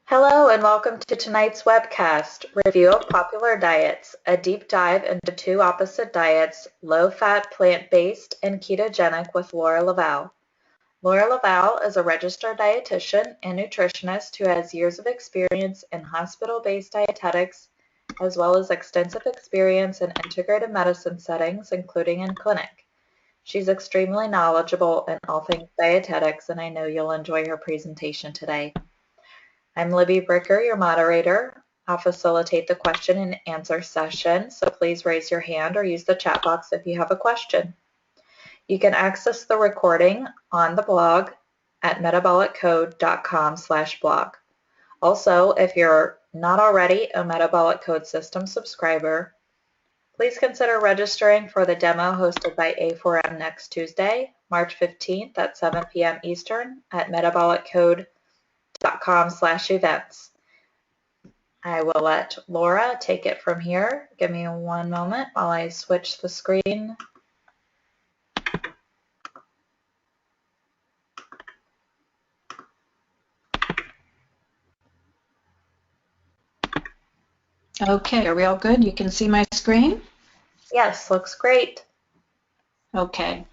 Hello and welcome to tonight's webcast, Review of Popular Diets, a deep dive into two opposite diets, low-fat, plant-based, and ketogenic with Laura LaValle. Laura LaValle is a registered dietitian and nutritionist who has years of experience in hospital-based dietetics, as well as extensive experience in integrative medicine settings, including in clinic. She's extremely knowledgeable in all things dietetics, and I know you'll enjoy her presentation today. I'm Libby Bricker, your moderator. I'll facilitate the question and answer session, so please raise your hand or use the chat box if you have a question. You can access the recording on the blog at metaboliccode.com/blog. Also, if you're not already a Metabolic Code System subscriber, please consider registering for the demo hosted by A4M next Tuesday, March 15th at 7 p.m. Eastern at metaboliccode.com/events. I will let Laura take it from here. Give me one moment while I switch the screen. Okay, are we all good? You can see my screen? Yes, looks great. Okay.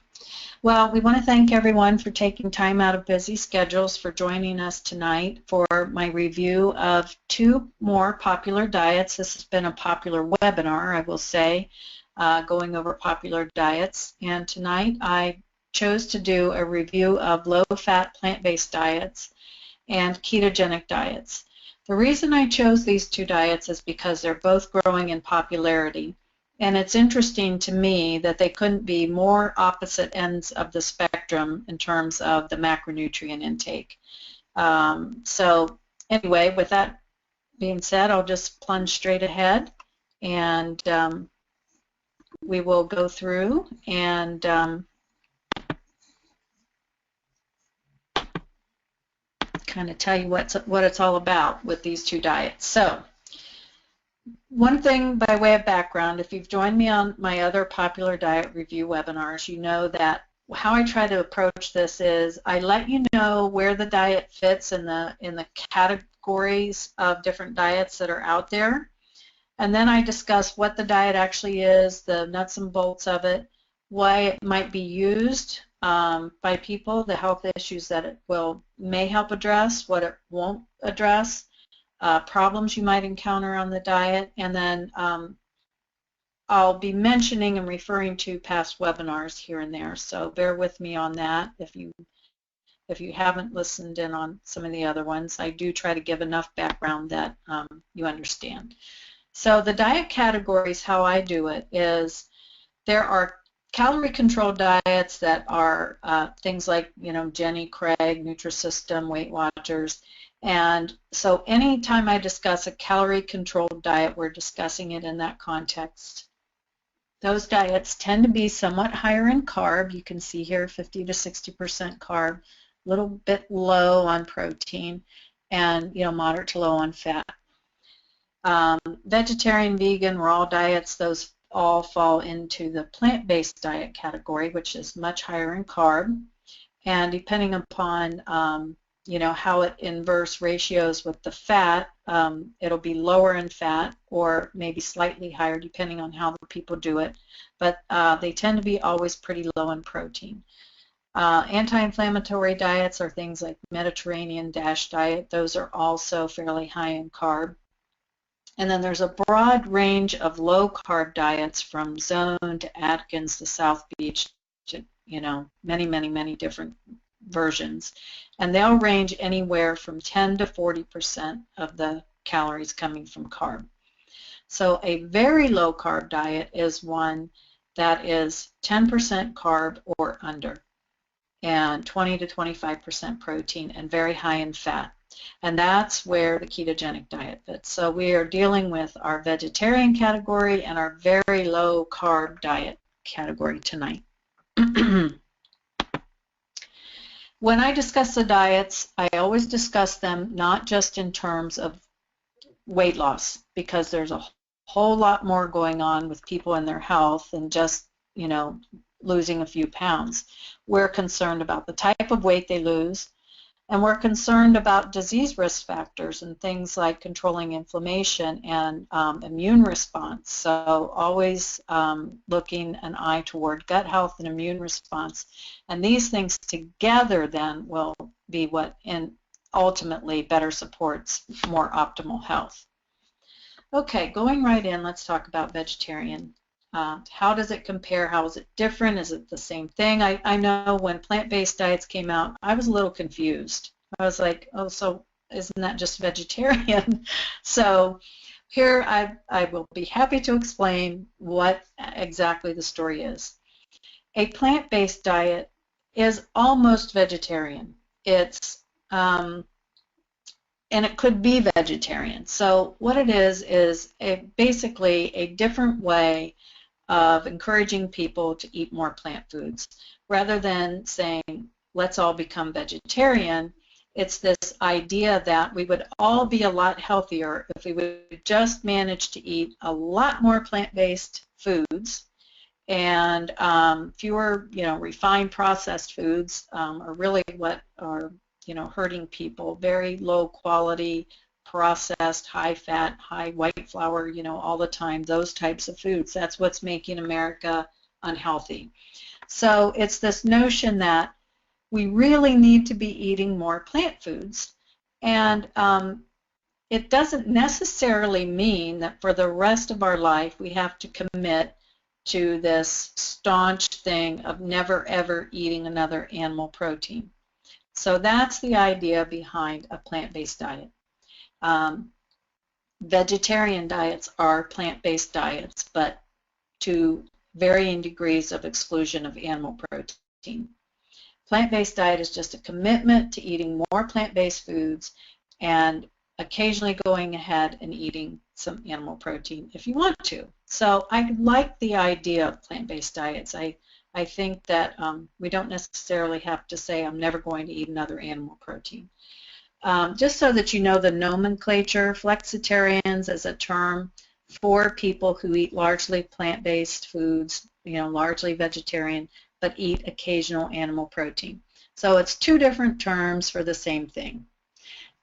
Well, we want to thank everyone for taking time out of busy schedules for joining us tonight for my review of two more popular diets. This has been a popular webinar, I will say, going over popular diets. And tonight I chose to do a review of low-fat plant-based diets and ketogenic diets. The reason I chose these two diets is because they're both growing in popularity. And it's interesting to me that they couldn't be more opposite ends of the spectrum in terms of the macronutrient intake. So anyway, with that being said, I'll just plunge straight ahead and we will go through and kind of tell you what it's all about with these two diets. So one thing by way of background, if you've joined me on my other popular diet review webinars, you know that how I try to approach this is I let you know where the diet fits in the categories of different diets that are out there, and then I discuss what the diet actually is, the nuts and bolts of it, why it might be used by people, the health issues that it may help address, what it won't address, problems you might encounter on the diet, and then I'll be mentioning and referring to past webinars here and there, so bear with me on that. If you haven't listened in on some of the other ones, I do try to give enough background that you understand. So the diet categories, how I do it is there are calorie-controlled diets that are things like, Jenny Craig, Nutrisystem, Weight Watchers. And so anytime I discuss a calorie-controlled diet, we're discussing it in that context. Those diets tend to be somewhat higher in carb. You can see here 50 to 60% carb, a little bit low on protein, and moderate to low on fat. Vegetarian, vegan, raw diets, those all fall into the plant-based diet category, which is much higher in carb. And depending upon how it inverse ratios with the fat, it'll be lower in fat or maybe slightly higher depending on how the people do it, but they tend to be always pretty low in protein. Anti-inflammatory diets are things like Mediterranean DASH diet. Those are also fairly high in carb. And then there's a broad range of low-carb diets from Zone to Atkins to South Beach to, many, many, many different versions. And they'll range anywhere from 10 to 40% of the calories coming from carb. So a very low-carb diet is one that is 10% carb or under, and 20 to 25% protein, and very high in fat. And that's where the ketogenic diet fits. So we are dealing with our vegetarian category and our very low carb diet category tonight. When I discuss the diets, I always discuss them not just in terms of weight loss, because there's a whole lot more going on with people and their health than just, losing a few pounds. We're concerned about the type of weight they lose, And we're concerned about disease risk factors and things like controlling inflammation and immune response. So always looking an eye toward gut health and immune response. And these things together then will be what ultimately better supports more optimal health. Okay, going right in, let's talk about vegetarian. How does it compare? How is it different? Is it the same thing? I know when plant-based diets came out, I was a little confused. I was like, oh, so isn't that just vegetarian? So here I will be happy to explain what exactly the story is. A plant-based diet is almost vegetarian. It's and it could be vegetarian. So what it is basically a different way of encouraging people to eat more plant foods. Rather than saying, let's all become vegetarian, it's this idea that we would all be a lot healthier if we would just manage to eat a lot more plant-based foods and fewer, refined processed foods are really what are, hurting people. Very low quality, processed, high fat, high white flour, all the time, those types of foods. That's what's making America unhealthy. So it's this notion that we really need to be eating more plant foods. And it doesn't necessarily mean that for the rest of our life we have to commit to this staunch thing of never ever eating another animal protein. So that's the idea behind a plant-based diet. Vegetarian diets are plant-based diets, but to varying degrees of exclusion of animal protein. Plant-based diet is just a commitment to eating more plant-based foods and occasionally going ahead and eating some animal protein if you want to. So I like the idea of plant-based diets. I think that we don't necessarily have to say I'm never going to eat another animal protein. Just so that you know the nomenclature, flexitarians is a term for people who eat largely plant-based foods, largely vegetarian, but eat occasional animal protein. So it's two different terms for the same thing.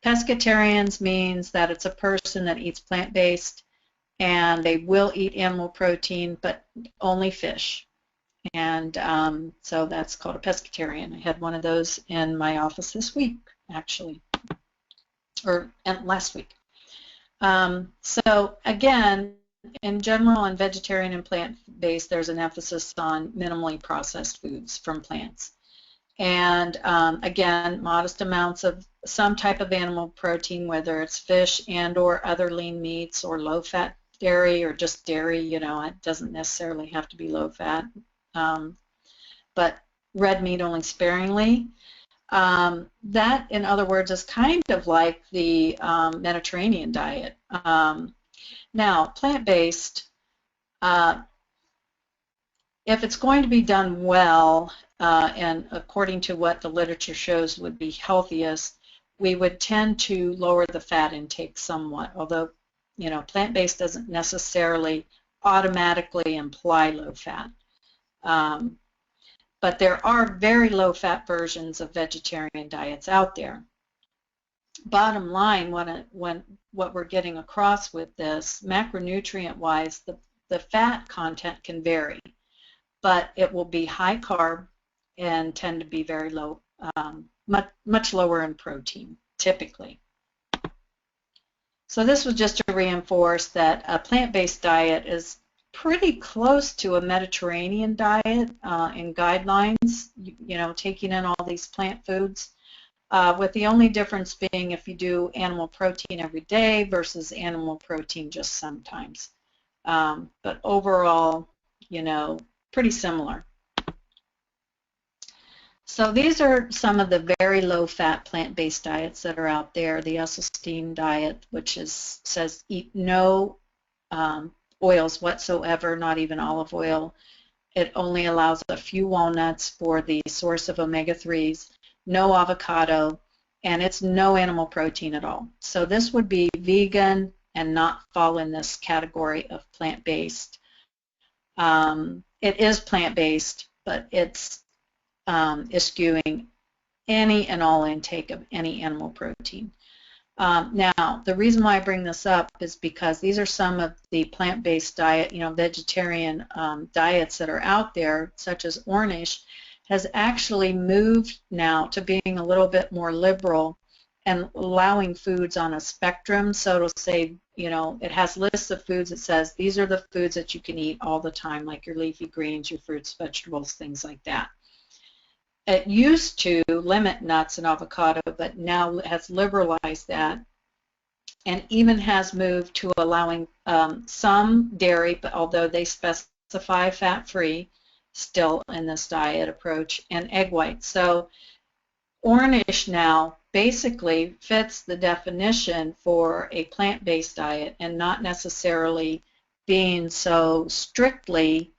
Pescatarians means that it's a person that eats plant-based and they will eat animal protein, but only fish. And so that's called a pescatarian. I had one of those in my office this week, actually, or last week. So again, in general, on vegetarian and plant-based, there's an emphasis on minimally processed foods from plants. And again, modest amounts of some type of animal protein, whether it's fish and or other lean meats or low-fat dairy or just dairy, it doesn't necessarily have to be low-fat. But red meat only sparingly. That, in other words, is kind of like the Mediterranean diet. Now, plant-based, if it's going to be done well, and according to what the literature shows would be healthiest, we would tend to lower the fat intake somewhat, although, plant-based doesn't necessarily automatically imply low fat. But there are very low-fat versions of vegetarian diets out there. Bottom line, what we're getting across with this, macronutrient-wise, the fat content can vary, but it will be high carb and tend to be very low, much lower in protein, typically. So this was just to reinforce that a plant-based diet is pretty close to a Mediterranean diet in guidelines, taking in all these plant foods, with the only difference being if you do animal protein every day versus animal protein just sometimes. But overall, pretty similar. So these are some of the very low-fat plant-based diets that are out there. The Esselstyn diet, which says eat no oils whatsoever, not even olive oil. It only allows a few walnuts for the source of omega-3s, no avocado, and it's no animal protein at all. So this would be vegan and not fall in this category of plant-based. It is plant-based, but it's skewing any and all intake of any animal protein. Now, the reason why I bring this up is because these are some of the plant-based diet, vegetarian diets that are out there, such as Ornish, has actually moved now to being a little bit more liberal and allowing foods on a spectrum. So it'll say, it has lists of foods that says these are the foods that you can eat all the time, like your leafy greens, your fruits, vegetables, things like that. It used to limit nuts and avocado, but now has liberalized that and even has moved to allowing some dairy, but although they specify fat-free still in this diet approach, and egg whites. So Ornish now basically fits the definition for a plant-based diet and not necessarily being so strictly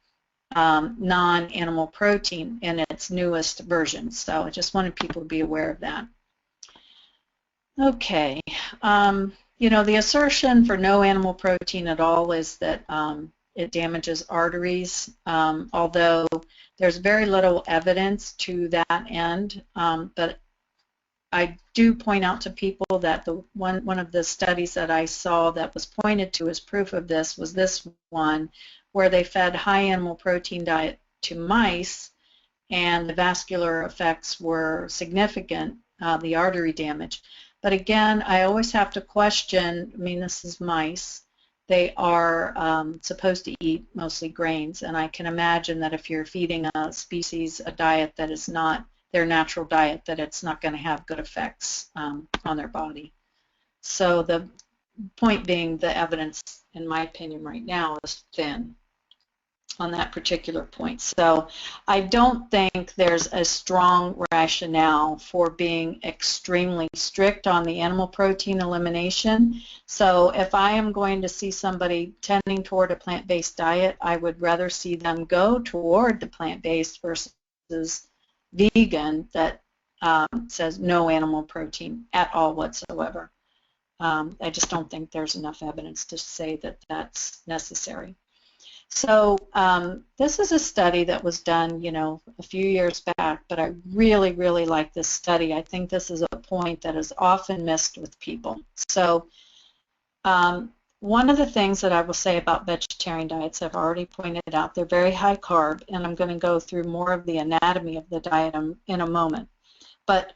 non-animal protein in its newest version. So I just wanted people to be aware of that. Okay, the assertion for no animal protein at all is that it damages arteries, although there's very little evidence to that end, but I do point out to people that one of the studies that I saw that was pointed to as proof of this was this one, where they fed high animal protein diet to mice, and the vascular effects were significant, the artery damage. But again, I always have to question, this is mice. They are supposed to eat mostly grains, and I can imagine that if you're feeding a species a diet that is not their natural diet, that it's not going to have good effects on their body. So the point being, the evidence, in my opinion, right now is thin on that particular point. So I don't think there's a strong rationale for being extremely strict on the animal protein elimination. So if I am going to see somebody tending toward a plant-based diet, I would rather see them go toward the plant-based versus vegan that says no animal protein at all whatsoever. I just don't think there's enough evidence to say that that's necessary. So this is a study that was done, a few years back, but I really, really like this study. I think this is a point that is often missed with people. So one of the things that I will say about vegetarian diets, I've already pointed out, they're very high carb, and I'm going to go through more of the anatomy of the diet in a moment. But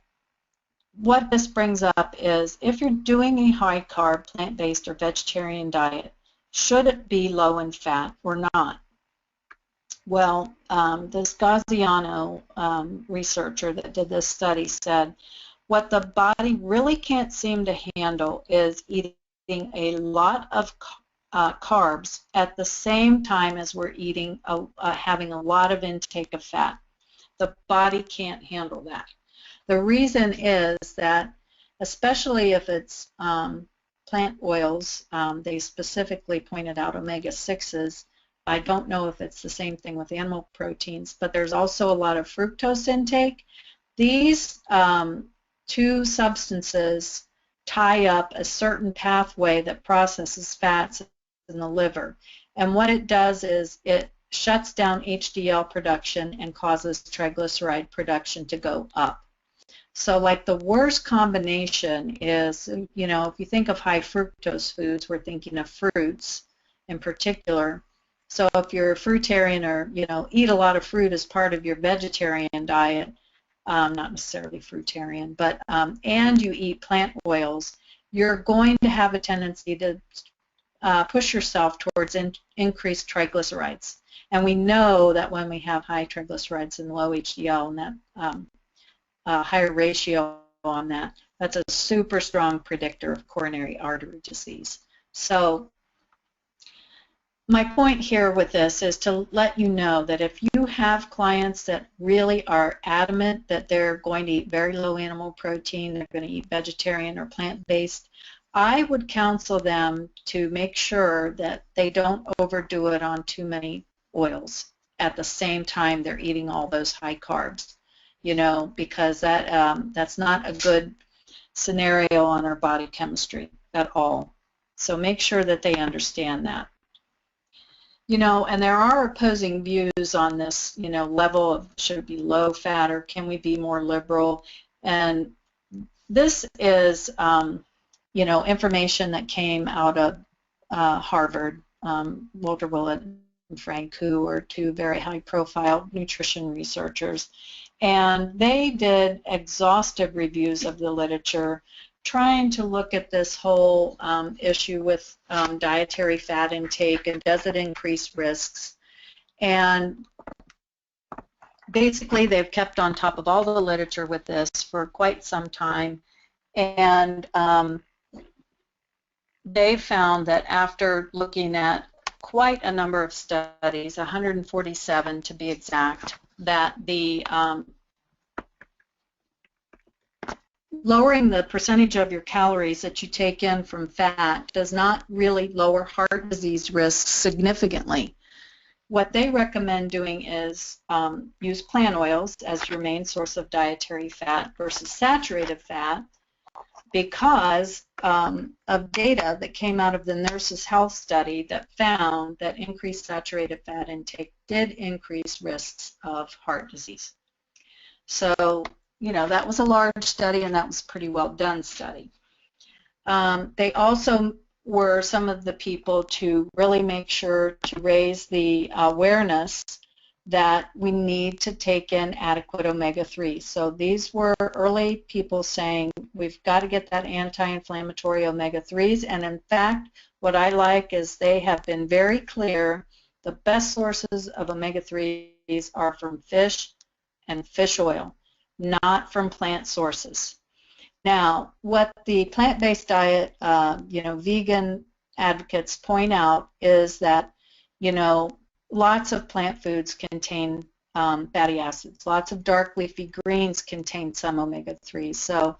what this brings up is, if you're doing a high carb, plant-based, or vegetarian diet, should it be low in fat or not? Well, this Gaziano researcher that did this study said what the body really can't seem to handle is eating a lot of carbs at the same time as we're eating, having a lot of intake of fat. The body can't handle that. The reason is that, especially if it's plant oils, they specifically pointed out omega-6s. I don't know if it's the same thing with animal proteins, but there's also a lot of fructose intake. These two substances tie up a certain pathway that processes fats in the liver. And what it does is it shuts down HDL production and causes triglyceride production to go up. So like the worst combination is, if you think of high fructose foods, we're thinking of fruits in particular. So if you're a fruitarian or, eat a lot of fruit as part of your vegetarian diet, not necessarily fruitarian, but, and you eat plant oils, you're going to have a tendency to push yourself towards increased triglycerides. And we know that when we have high triglycerides and low HDL, and that higher ratio on that, that's a super strong predictor of coronary artery disease. So my point here with this is to let you know that if you have clients that really are adamant that they're going to eat very low animal protein, they're going to eat vegetarian or plant-based, I would counsel them to make sure that they don't overdo it on too many oils at the same time they're eating all those high carbs, because that's not a good scenario on our body chemistry at all. So make sure that they understand that. And there are opposing views on this, level of should it be low fat or can we be more liberal? And this is, you know, information that came out of Harvard. Walter Willett and Frank, who are two very high-profile nutrition researchers. And they did exhaustive reviews of the literature, trying to look at this whole issue with dietary fat intake and does it increase risks. And basically, they've kept on top of all the literature with this for quite some time. And they found that after looking at quite a number of studies, 147 to be exact, that the lowering the percentage of your calories that you take in from fat does not really lower heart disease risks significantly. What they recommend doing is use plant oils as your main source of dietary fat versus saturated fat, because of data that came out of the Nurses' Health Study that found that increased saturated fat intake did increase risks of heart disease. So, you know, that was a large study, and that was a pretty well done study. They also were some of the people to really make sure to raise the awareness that we need to take in adequate omega-3. So these were early people saying we've got to get that anti-inflammatory omega-3s, and in fact what I like is they have been very clear the best sources of omega-3s are from fish and fish oil, not from plant sources. Now, what the plant-based diet, you know, vegan advocates point out is that, you know, lots of plant foods contain fatty acids. Lots of dark leafy greens contain some omega-3s. So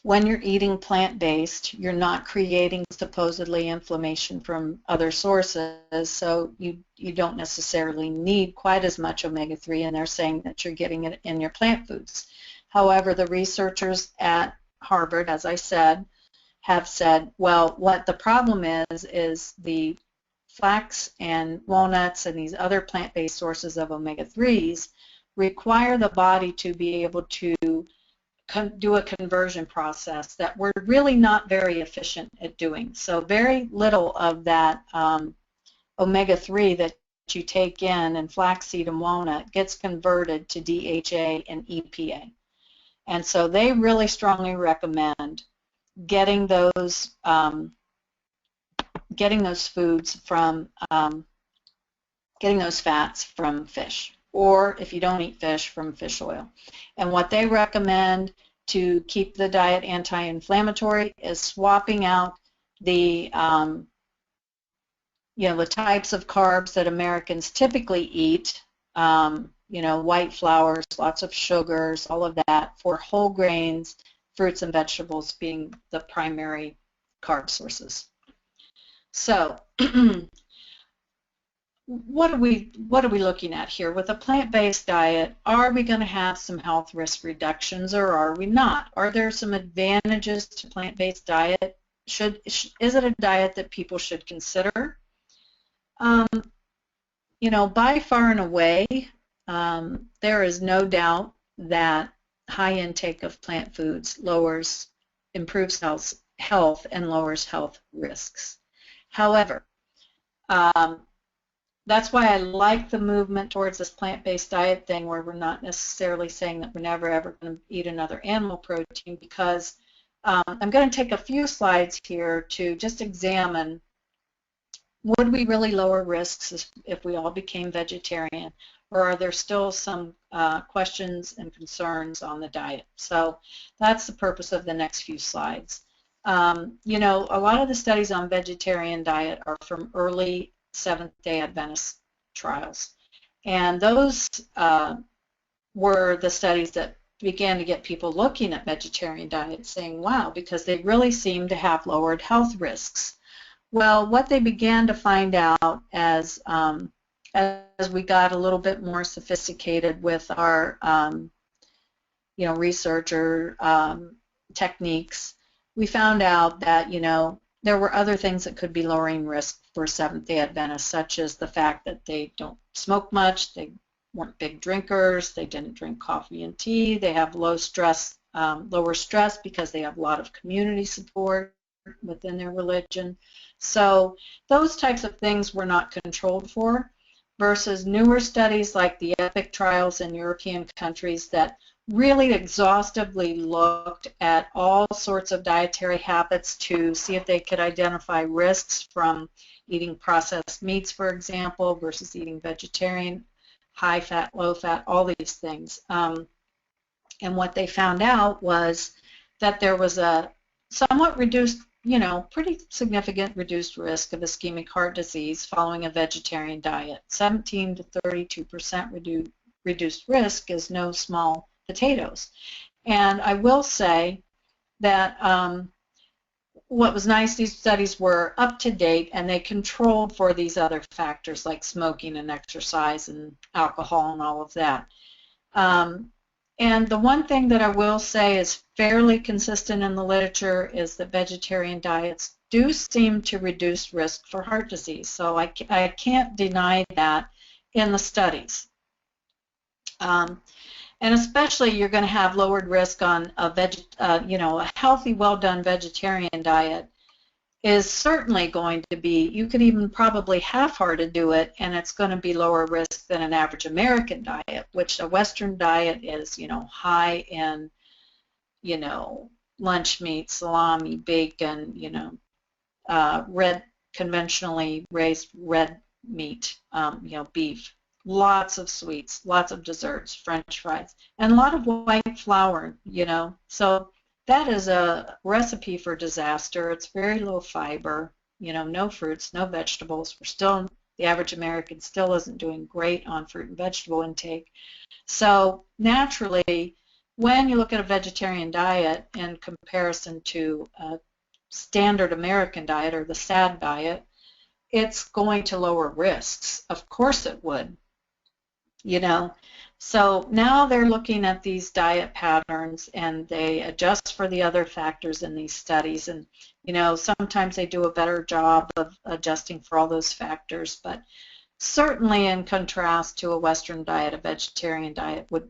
when you're eating plant-based, you're not creating supposedly inflammation from other sources, so you don't necessarily need quite as much omega-3, and they're saying that you're getting it in your plant foods. However, the researchers at Harvard, as I said, have said, well, what the problem is the flax and walnuts and these other plant-based sources of omega-3s require the body to be able to do a conversion process that we're really not very efficient at doing. So very little of that omega-3 that you take in flaxseed and walnut gets converted to DHA and EPA. And so they really strongly recommend getting those foods from, getting those fats from fish, or if you don't eat fish, from fish oil. And what they recommend to keep the diet anti-inflammatory is swapping out the, you know, the types of carbs that Americans typically eat, you know, white flours, lots of sugars, all of that, for whole grains, fruits and vegetables being the primary carb sources. So what are we looking at here? With a plant-based diet, are we going to have some health risk reductions, or are we not? Are there some advantages to plant-based diet? Is it a diet that people should consider? You know, by far and away, there is no doubt that high intake of plant foods improves health and lowers health risks. However, that's why I like the movement towards this plant-based diet thing, where we're not necessarily saying that we're never ever going to eat another animal protein, because I'm going to take a few slides here to just examine, would we really lower risks if we all became vegetarian, or are there still some questions and concerns on the diet? So that's the purpose of the next few slides. You know, a lot of the studies on vegetarian diet are from early Seventh-day Adventist trials, and those were the studies that began to get people looking at vegetarian diets, saying, wow, because they really seem to have lowered health risks. Well, what they began to find out as we got a little bit more sophisticated with our you know, research or techniques, we found out that, you know, there were other things that could be lowering risk for Seventh-day Adventists, such as the fact that they don't smoke much, they weren't big drinkers, they didn't drink coffee and tea, they have lower stress because they have a lot of community support within their religion. So those types of things were not controlled for, versus newer studies like the EPIC trials in European countries that really exhaustively looked at all sorts of dietary habits to see if they could identify risks from eating processed meats, for example, versus eating vegetarian, high fat, low fat, all these things. And what they found out was that there was a somewhat reduced, pretty significant reduced risk of ischemic heart disease following a vegetarian diet. 17 to 32% reduced risk is no small potatoes. And I will say that what was nice, these studies were up to date and they controlled for these other factors like smoking and exercise and alcohol and all of that. And the one thing that I will say is fairly consistent in the literature is that vegetarian diets do seem to reduce risk for heart disease. So I can't deny that in the studies. And especially you're going to have lowered risk on a healthy, well-done vegetarian diet is certainly going to be, you could even probably half-hearted do it, and it's going to be lower risk than an average American diet, which a Western diet is, high in, lunch meat, salami, bacon, red, conventionally raised red meat, beef, lots of sweets, lots of desserts, French fries, and a lot of white flour, so that is a recipe for disaster. It's very low fiber, no fruits, no vegetables. The average American still isn't doing great on fruit and vegetable intake. So naturally, when you look at a vegetarian diet in comparison to a standard American diet or the SAD diet, it's going to lower risks. Of course it would. So now they're looking at these diet patterns and they adjust for the other factors in these studies, and sometimes they do a better job of adjusting for all those factors, but certainly in contrast to a Western diet, a vegetarian diet would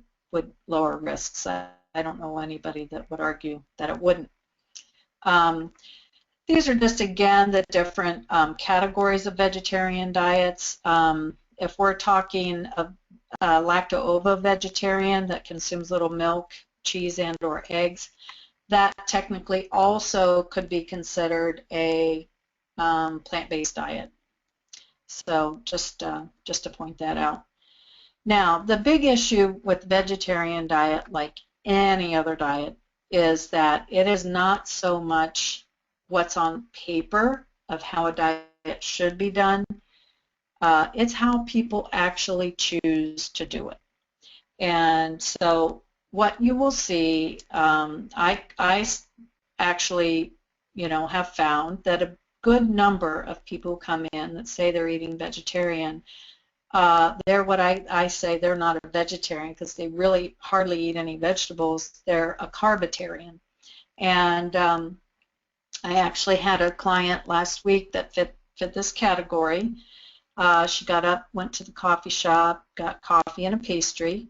lower risks. I don't know anybody that would argue that it wouldn't. These are just, again, the different categories of vegetarian diets. If we're talking of lacto-ovo vegetarian that consumes little milk, cheese, and or eggs, that technically also could be considered a plant-based diet. So just to point that out. Now, the big issue with vegetarian diet, like any other diet, is that it is not so much what's on paper of how a diet should be done. It's how people actually choose to do it. And so what you will see, I actually, have found that a good number of people who come in that say they're eating vegetarian, they're what I say they're not a vegetarian because they really hardly eat any vegetables. They're a carbitarian. And I actually had a client last week that fit this category. She got up, went to the coffee shop, got coffee and a pastry.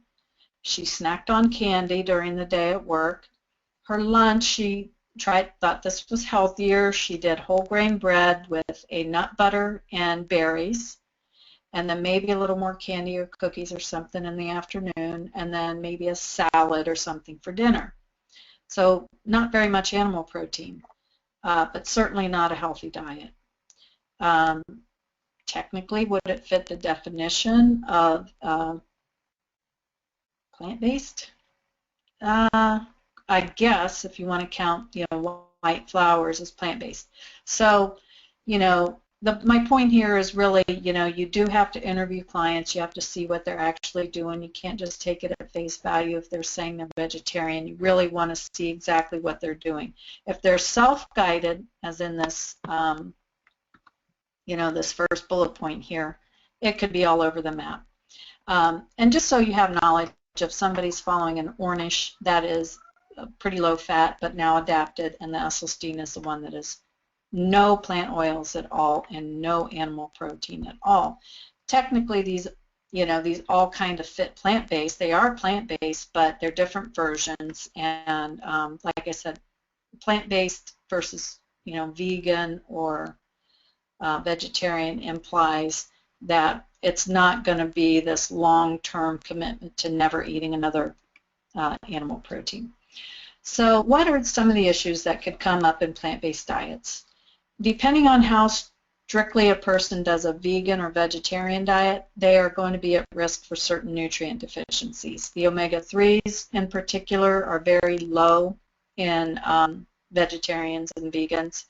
She snacked on candy during the day at work. Her lunch, she thought this was healthier. She did whole grain bread with a nut butter and berries, and then maybe a little more candy or cookies or something in the afternoon, and then maybe a salad or something for dinner. So not very much animal protein, but certainly not a healthy diet. Technically, would it fit the definition of plant-based? I guess if you want to count, white flours as plant-based. So, my point here is really, you do have to interview clients. You have to see what they're actually doing. You can't just take it at face value if they're saying they're vegetarian. You really want to see exactly what they're doing. If they're self-guided, as in this, this first bullet point here, it could be all over the map. And just so you have knowledge, if somebody's following an Ornish, that is pretty low fat, but now adapted, and the Esselstyn is the one that is no plant oils at all and no animal protein at all. Technically, these you know, these all kind of fit plant-based. They are plant-based, but they're different versions. And like I said, plant-based versus, you know, vegan or vegetarian implies that it's not going to be this long-term commitment to never eating another animal protein. So what are some of the issues that could come up in plant-based diets? Depending on how strictly a person does a vegan or vegetarian diet, they are going to be at risk for certain nutrient deficiencies. The omega-3s in particular are very low in vegetarians and vegans.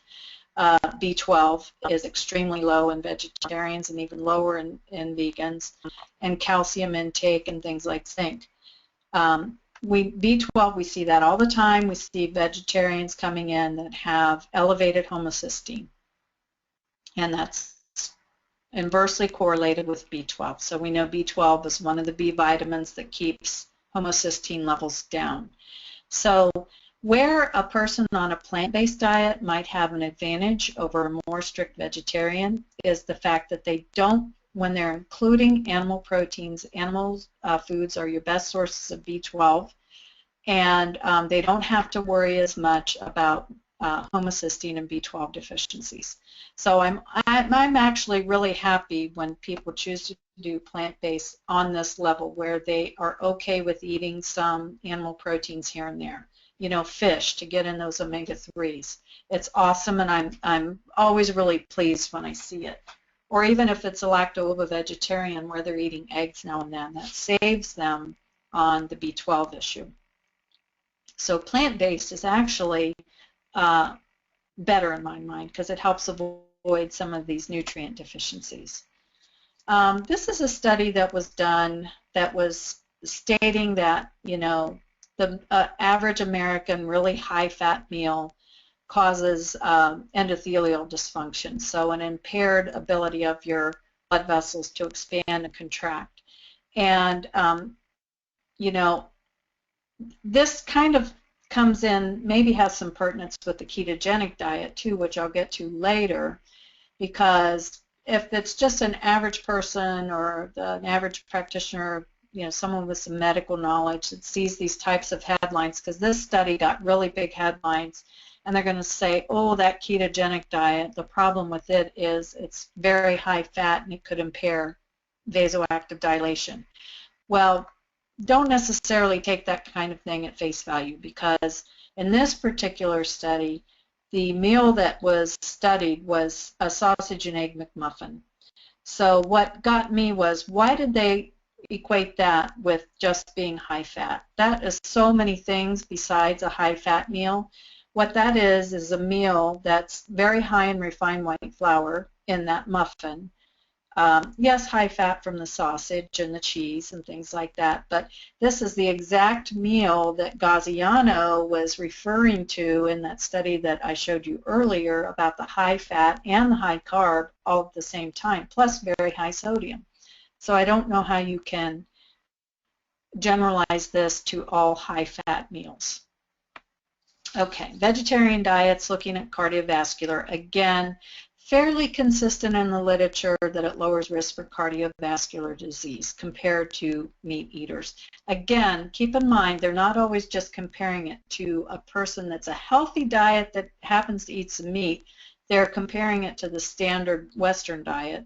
B12 is extremely low in vegetarians and even lower in vegans, and calcium intake and things like zinc. B12, we see that all the time. We see vegetarians coming in that have elevated homocysteine, and that's inversely correlated with B12. So we know B12 is one of the B vitamins that keeps homocysteine levels down. So where a person on a plant-based diet might have an advantage over a more strict vegetarian is the fact that they don't, when they're including animal proteins, animal foods are your best sources of B12, and they don't have to worry as much about homocysteine and B12 deficiencies. So I'm actually really happy when people choose to do plant-based on this level where they are okay with eating some animal proteins here and there. You know, fish to get in those omega-3s. It's awesome, and I'm always really pleased when I see it. Or even if it's a lacto-ovo-vegetarian where they're eating eggs now and then, that saves them on the B12 issue. So plant-based is actually better in my mind because it helps avoid some of these nutrient deficiencies. This is a study that was done that was stating that, you know, the average American really high-fat meal causes endothelial dysfunction, so an impaired ability of your blood vessels to expand and contract. And, you know, this kind of comes in, maybe has some pertinence with the ketogenic diet too, which I'll get to later, because if it's just an average person or an average practitioner, you know, someone with some medical knowledge that sees these types of headlines, because this study got really big headlines, and they're going to say, oh, that ketogenic diet, the problem with it is it's very high fat and it could impair vasoactive dilation. Well, don't necessarily take that kind of thing at face value, because in this particular study, the meal that was studied was a sausage and egg McMuffin. So what got me was, why did they equate that with just being high fat? That is so many things besides a high fat meal. What that is a meal that's very high in refined white flour in that muffin. Yes, high fat from the sausage and the cheese and things like that, but this is the exact meal that Gaziano was referring to in that study that I showed you earlier about the high fat and the high carb all at the same time, plus very high sodium. So I don't know how you can generalize this to all high fat meals. Okay, vegetarian diets, looking at cardiovascular. Again, fairly consistent in the literature that it lowers risk for cardiovascular disease compared to meat eaters. Again, keep in mind, they're not always just comparing it to a person that's a healthy diet that happens to eat some meat. They're comparing it to the standard Western diet.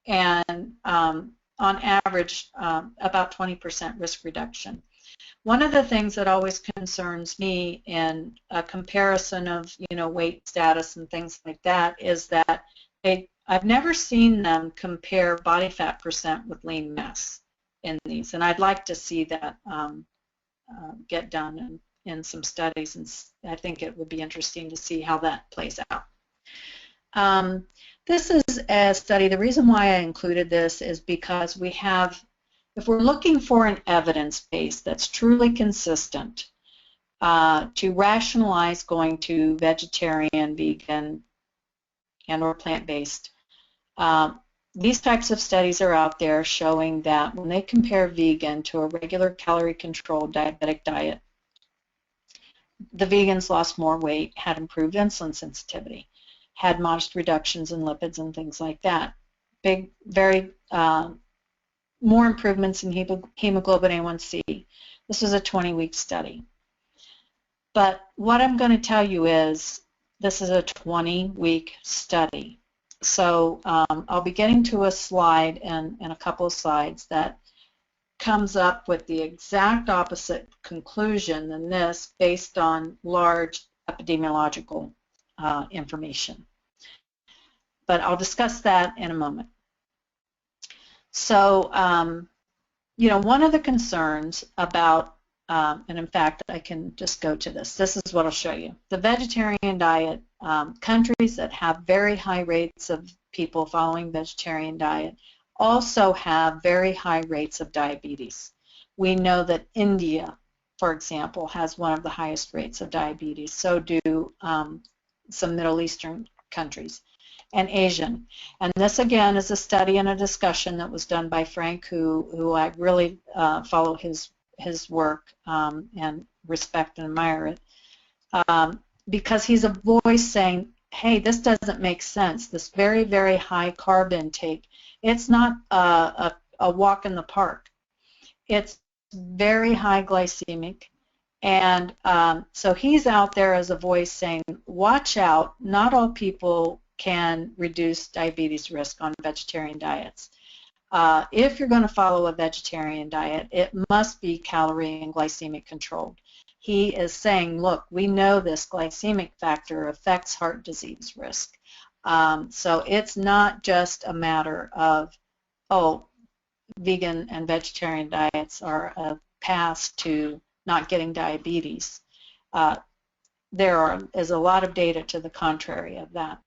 And on average, about 20% risk reduction. One of the things that always concerns me in a comparison of, you know, weight status and things like that is that I've never seen them compare body fat percent with lean mass in these, and I'd like to see that get done in some studies, and I think it would be interesting to see how that plays out. This is a study. The reason why I included this is because we have, if we're looking for an evidence base that's truly consistent to rationalize going to vegetarian, vegan, and or plant-based, these types of studies are out there showing that when they compare vegan to a regular calorie-controlled diabetic diet, the vegans lost more weight, had improved insulin sensitivity, had modest reductions in lipids and things like that. Big, very more improvements in hemoglobin A1C. This was a 20-week study. But what I'm going to tell you is this is a 20-week study. So I'll be getting to a slide in a couple of slides that comes up with the exact opposite conclusion than this based on large epidemiological information. But I'll discuss that in a moment. So, you know, one of the concerns about, and in fact, I can just go to this. This is what I'll show you. The vegetarian diet, countries that have very high rates of people following vegetarian diet also have very high rates of diabetes. We know that India, for example, has one of the highest rates of diabetes. So do some Middle Eastern countries and Asian. And this, again, is a study and a discussion that was done by Frank, who I really follow his work and respect and admire it, because he's a voice saying, hey, this doesn't make sense. This very, very high carb intake, it's not a walk in the park. It's very high glycemic. And so he's out there as a voice saying, watch out, not all people can reduce diabetes risk on vegetarian diets. If you're going to follow a vegetarian diet, it must be calorie and glycemic controlled. He is saying, look, we know this glycemic factor affects heart disease risk. So it's not just a matter of, oh, vegan and vegetarian diets are a path to not getting diabetes. There is a lot of data to the contrary of that.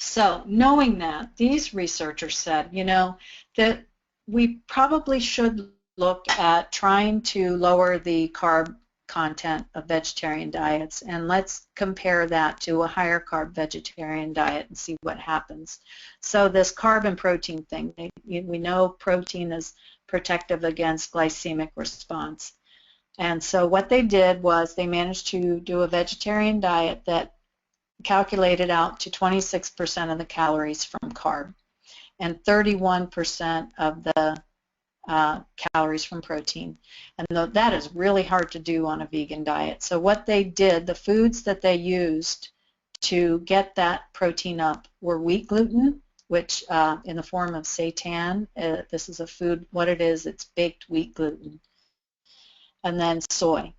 So knowing that, these researchers said, you know, that we probably should look at trying to lower the carb content of vegetarian diets, and let's compare that to a higher carb vegetarian diet and see what happens. So this carb and protein thing, we know protein is protective against glycemic response. And so what they did was they managed to do a vegetarian diet that calculated out to 26% of the calories from carb and 31% of the calories from protein. And that is really hard to do on a vegan diet. So what they did, the foods that they used to get that protein up were wheat gluten, which in the form of seitan, this is a food, what it is, it's baked wheat gluten, and then soy.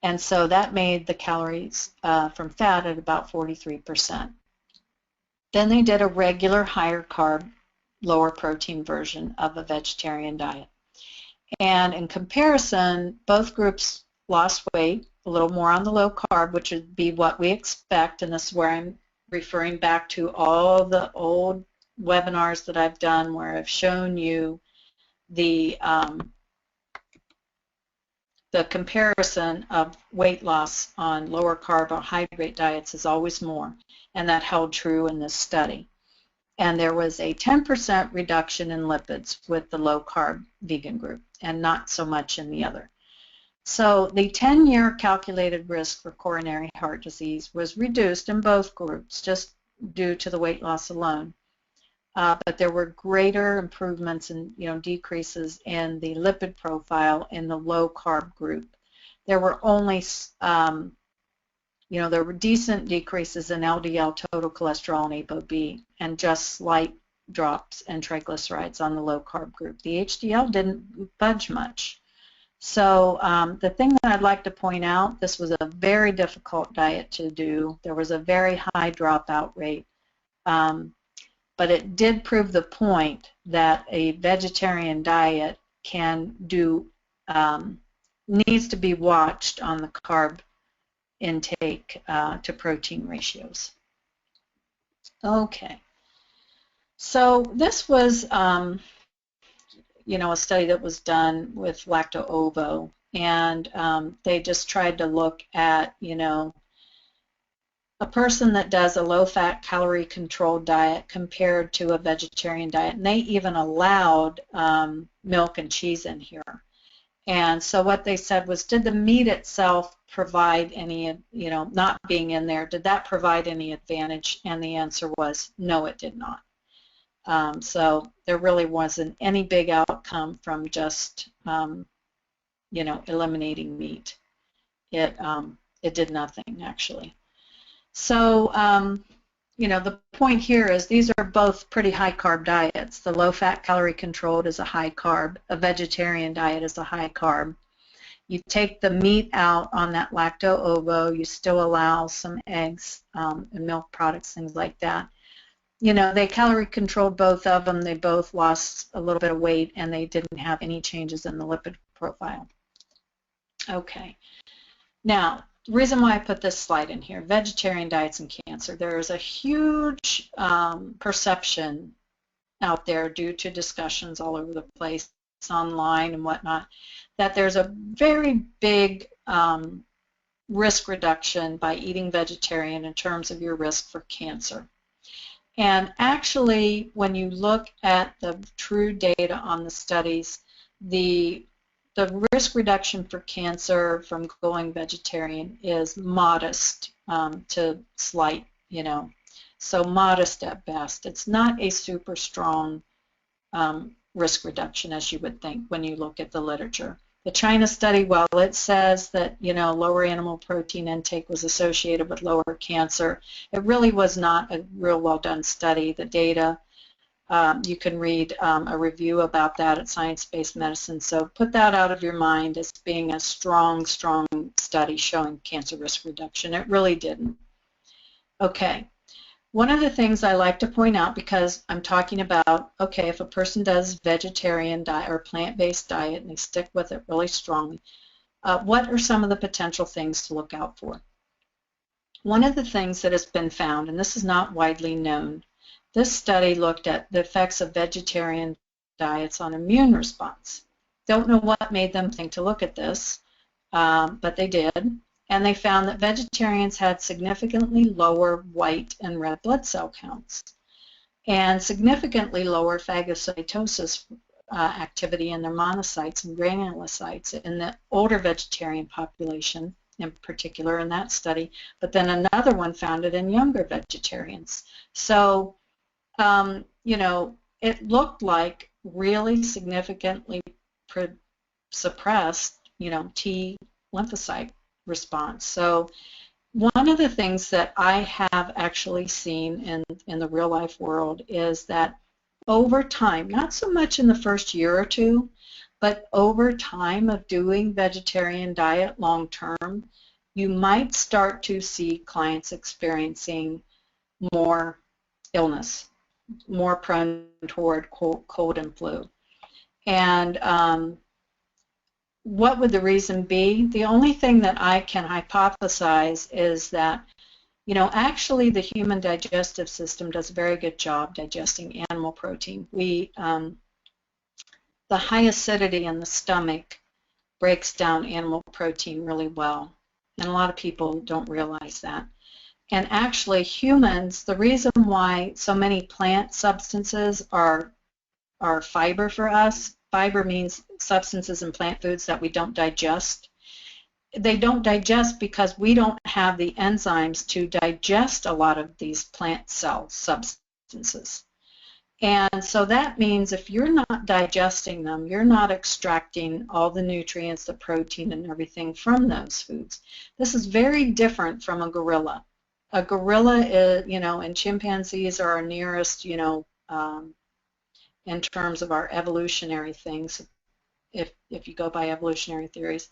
And so that made the calories from fat at about 43%. Then they did a regular higher carb, lower protein version of a vegetarian diet. And in comparison, both groups lost weight, a little more on the low carb, which would be what we expect, and this is where I'm referring back to all the old webinars that I've done where I've shown you the comparison of weight loss on lower carbohydrate diets is always more, and that held true in this study. And there was a 10% reduction in lipids with the low carb vegan group and not so much in the other. So the 10-year calculated risk for coronary heart disease was reduced in both groups just due to the weight loss alone. But there were greater improvements and decreases in the lipid profile in the low carb group. There were only there were decent decreases in LDL, total cholesterol, and ApoB, and just slight drops in triglycerides on the low carb group. The HDL didn't budge much. So the thing that I'd like to point out, this was a very difficult diet to do. There was a very high dropout rate. But it did prove the point that a vegetarian diet can do, needs to be watched on the carb intake to protein ratios. Okay, so this was, a study that was done with lacto-ovo, and they just tried to look at, a person that does a low-fat, calorie-controlled diet compared to a vegetarian diet, and they even allowed milk and cheese in here. And so what they said was, did the meat itself provide any, not being in there, did that provide any advantage? And the answer was, no, it did not. So there really wasn't any big outcome from just, eliminating meat. It did nothing, actually. So, the point here is these are both pretty high-carb diets. The low-fat, calorie-controlled is a high-carb. A vegetarian diet is a high-carb. You take the meat out on that lacto-ovo. You still allow some eggs and milk products, things like that. They calorie-controlled both of them. They both lost a little bit of weight, and they didn't have any changes in the lipid profile. Okay. Now, the reason why I put this slide in here, vegetarian diets and cancer, there is a huge perception out there due to discussions all over the place, online and whatnot, that there's a very big risk reduction by eating vegetarian in terms of your risk for cancer. And actually, when you look at the true data on the studies, the risk reduction for cancer from going vegetarian is modest to slight, so modest at best. It's not a super strong risk reduction, as you would think when you look at the literature. The China study, while it says that, lower animal protein intake was associated with lower cancer, it really was not a real well done study. The data, you can read a review about that at Science-Based Medicine, so put that out of your mind as being a strong, strong study showing cancer risk reduction. It really didn't. Okay. One of the things I like to point out, because I'm talking about, okay, if a person does vegetarian diet or plant-based diet and they stick with it really strongly, what are some of the potential things to look out for? One of the things that has been found, and this is not widely known, this study looked at the effects of vegetarian diets on immune response. Don't know what made them think to look at this, but they did. And they found that vegetarians had significantly lower white and red blood cell counts and significantly lower phagocytosis activity in their monocytes and granulocytes in the older vegetarian population in particular in that study, but then another one found it in younger vegetarians. So, it looked like really significantly suppressed, T lymphocyte response. So one of the things that I have actually seen in the real life world is that over time, not so much in the first year or two, but over time of doing vegetarian diet long term, you might start to see clients experiencing more illness, more prone toward cold and flu. And what would the reason be? The only thing that I can hypothesize is that, actually the human digestive system does a very good job digesting animal protein. The high acidity in the stomach breaks down animal protein really well, and a lot of people don't realize that. And actually humans, the reason why so many plant substances are fiber for us, fiber means substances in plant foods that we don't digest. They don't digest because we don't have the enzymes to digest a lot of these plant cell substances. And so that means if you're not digesting them, you're not extracting all the nutrients, the protein, and everything from those foods. This is very different from a gorilla. A gorilla is, and chimpanzees are our nearest, in terms of our evolutionary things, if you go by evolutionary theories.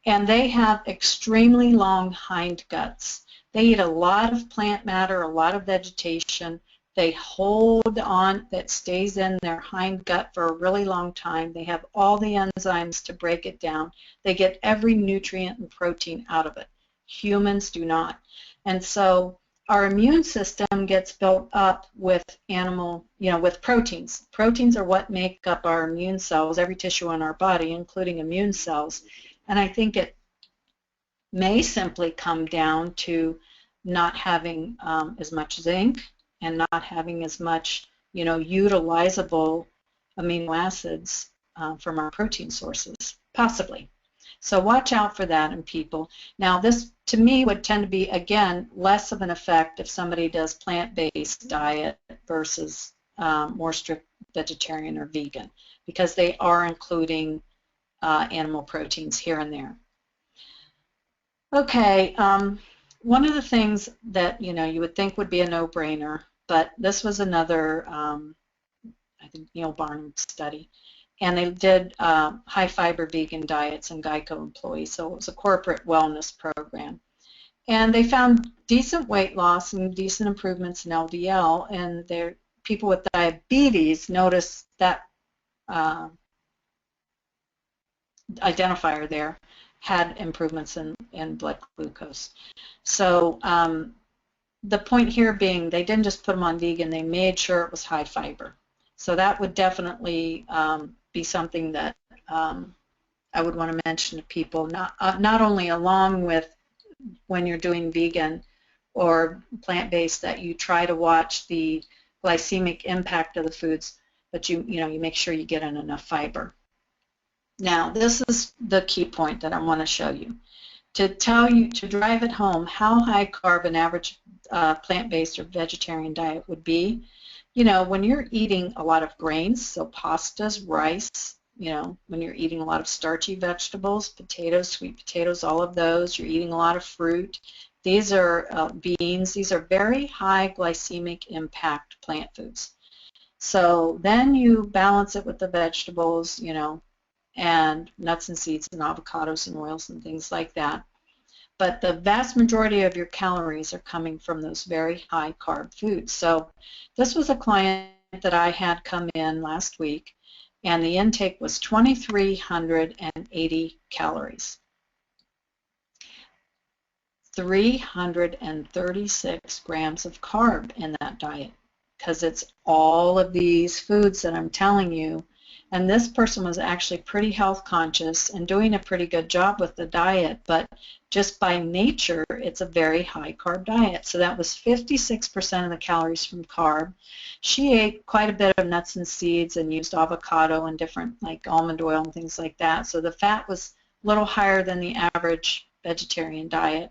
And they have extremely long hind guts. They eat a lot of plant matter, a lot of vegetation. They hold on, that stays in their hind gut for a really long time. They have all the enzymes to break it down. They get every nutrient and protein out of it. Humans do not. And so our immune system gets built up with with proteins. Proteins are what make up our immune cells, every tissue in our body, including immune cells. And I think it may simply come down to not having as much zinc and not having as much, utilizable amino acids from our protein sources, possibly. So watch out for that in people. Now this, to me, would tend to be, again, less of an effect if somebody does plant-based diet versus more strict vegetarian or vegan, because they are including animal proteins here and there. Okay, one of the things that you would think would be a no-brainer, but this was another I think Neil Barnum study, and they did high-fiber vegan diets and Geico employees, so it was a corporate wellness program. And they found decent weight loss and decent improvements in LDL, and their people with diabetes noticed that identifier there had improvements in blood glucose. So the point here being they didn't just put them on vegan, they made sure it was high fiber. So that would definitely be something that I would want to mention to people, not only along with when you're doing vegan or plant-based, that you try to watch the glycemic impact of the foods, but you make sure you get in enough fiber. Now, this is the key point that I want to show you. To drive it home how high carb an average plant-based or vegetarian diet would be, when you're eating a lot of grains, so pastas, rice, when you're eating a lot of starchy vegetables, potatoes, sweet potatoes, all of those, you're eating a lot of fruit. These are beans. These are very high glycemic impact plant foods. So then you balance it with the vegetables, and nuts and seeds and avocados and oils and things like that. But the vast majority of your calories are coming from those very high carb foods. So this was a client that I had come in last week, and the intake was 2,380 calories. 336 grams of carb in that diet, because it's all of these foods that I'm telling you. And this person was actually pretty health conscious and doing a pretty good job with the diet, but just by nature, it's a very high carb diet. So that was 56% of the calories from carb. She ate quite a bit of nuts and seeds and used avocado and different like almond oil and things like that. So the fat was a little higher than the average vegetarian diet,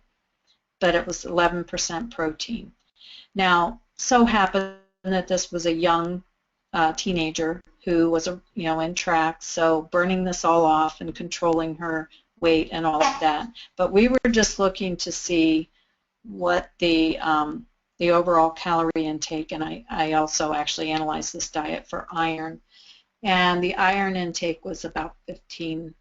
but it was 11% protein. Now, so happened that this was a young teenager who was in track, so burning this all off and controlling her weight and all of that. But we were just looking to see what the overall calorie intake, and I also actually analyzed this diet for iron, and the iron intake was about 15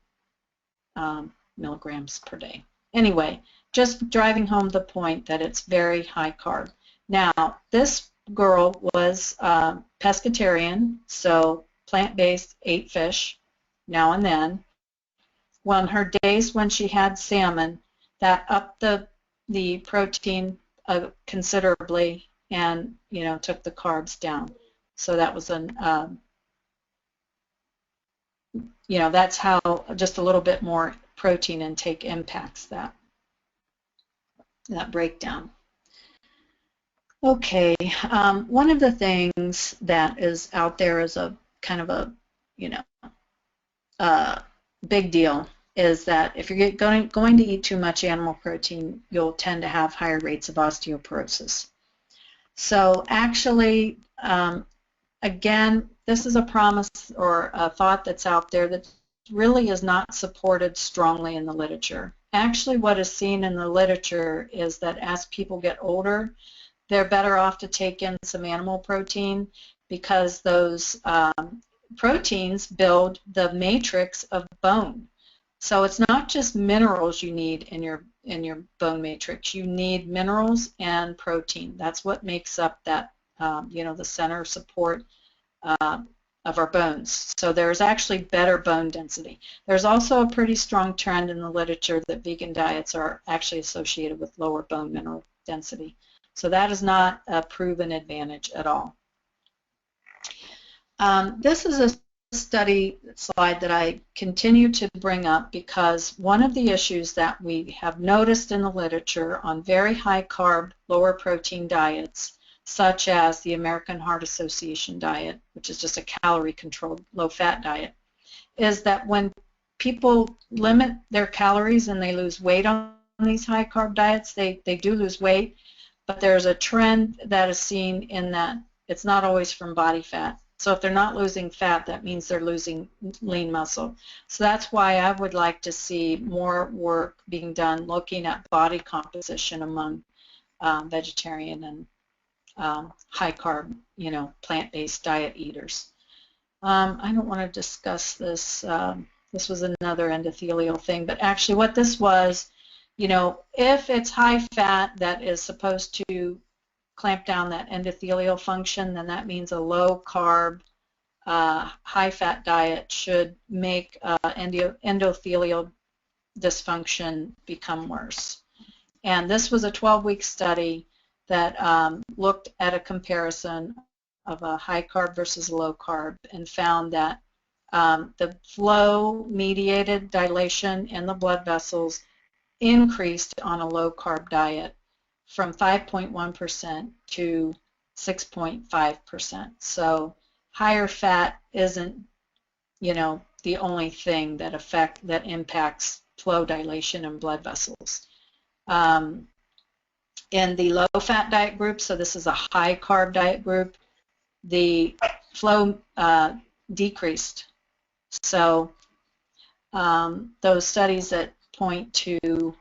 milligrams per day. Anyway, just driving home the point that it's very high carb. Now, this girl was pescatarian, so plant-based, ate fish now and then. Well, on her days when she had salmon, that upped the protein considerably and took the carbs down. So that was that's how just a little bit more protein intake impacts that breakdown. Okay, one of the things that is out there is a kind of a big deal is that if you're going to eat too much animal protein, you'll tend to have higher rates of osteoporosis. So actually, again, this is a promise or a thought that's out there that really is not supported strongly in the literature. Actually, what is seen in the literature is that as people get older, they're better off to take in some animal protein because those proteins build the matrix of bone. So it's not just minerals you need in your bone matrix. You need minerals and protein. That's what makes up that the center support of our bones. So there's actually better bone density. There's also a pretty strong trend in the literature that vegan diets are actually associated with lower bone mineral density. So that is not a proven advantage at all. This is a study slide that I continue to bring up because one of the issues that we have noticed in the literature on very high carb, lower protein diets, such as the American Heart Association diet, which is just a calorie-controlled, low-fat diet, is that when people limit their calories and they lose weight on these high-carb diets, they do lose weight, but there's a trend that is seen in that It's not always from body fat. So if they're not losing fat, that means they're losing lean muscle. So that's why I would like to see more work being done looking at body composition among vegetarian and high carb, plant-based diet eaters. I don't want to discuss this. This was another endothelial thing, but actually what this was, if it's high fat that is supposed to clamp down that endothelial function, then that means a low carb, high fat diet should make endothelial dysfunction become worse. And this was a 12-week study that looked at a comparison of a high carb versus low carb and found that the flow-mediated dilation in the blood vessels increased on a low carb diet from 5.1% to 6.5%. So higher fat isn't, the only thing that impacts flow dilation in blood vessels. In the low-fat diet group, so this is a high-carb diet group, the flow decreased. So those studies that point to,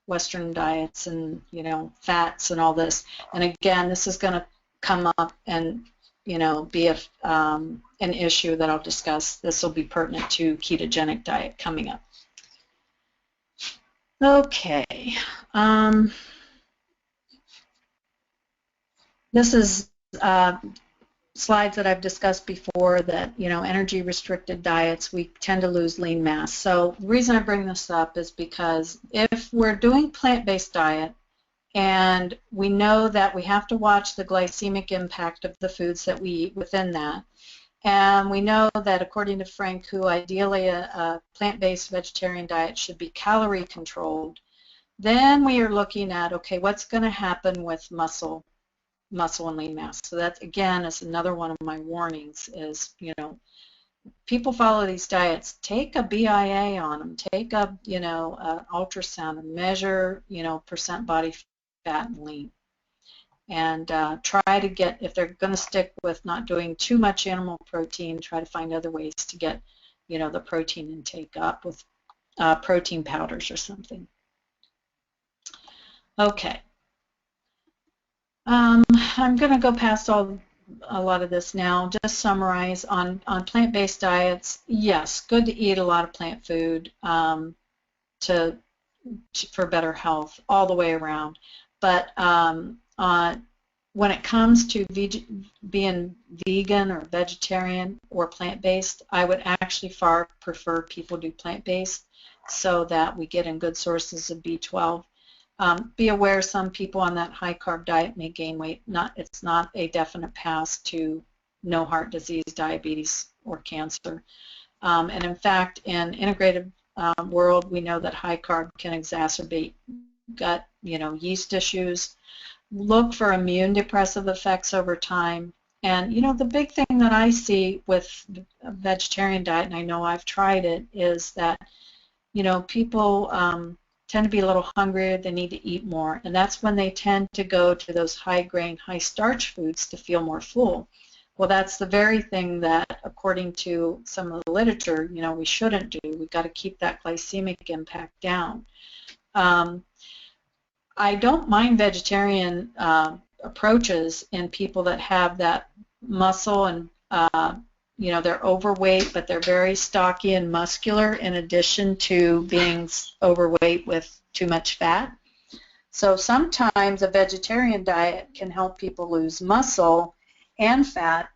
Western diets and, fats and all this, and again, this is going to come up and, be an issue that I'll discuss. This will be pertinent to ketogenic diet coming up. Okay. This is slides that I've discussed before that, energy restricted diets, we tend to lose lean mass. So the reason I bring this up is because if we're doing plant-based diet and we know that we have to watch the glycemic impact of the foods that we eat within that, and we know that according to Frank, who ideally a plant-based vegetarian diet should be calorie controlled, then we are looking at, okay, what's going to happen with muscle and lean mass. So that, again, is another one of my warnings is, people follow these diets, take a BIA on them, take a, ultrasound and measure, percent body fat and lean. And try to get, if they're going to stick with not doing too much animal protein, try to find other ways to get, the protein intake up with protein powders or something. Okay. I'm going to go past a lot of this now. Just summarize on plant-based diets. Yes, good to eat a lot of plant food for better health all the way around. But when it comes to being vegan or vegetarian or plant-based, I would actually far prefer people do plant-based so that we get in good sources of B12. Be aware some people on that high-carb diet may gain weight. It's not a definite path to no heart disease, diabetes, or cancer. And in fact, in integrative world, we know that high-carb can exacerbate gut, yeast issues. Look for immune depressive effects over time. And, the big thing that I see with a vegetarian diet, and I know I've tried it, is that, people tend to be a little hungrier, they need to eat more, and that's when they tend to go to those high-grain, high-starch foods to feel more full. Well, that's the very thing that, according to some of the literature, we shouldn't do. We've got to keep that glycemic impact down. I don't mind vegetarian approaches in people that have that muscle and they're overweight, but they're very stocky and muscular in addition to being overweight with too much fat. So sometimes a vegetarian diet can help people lose muscle and fat,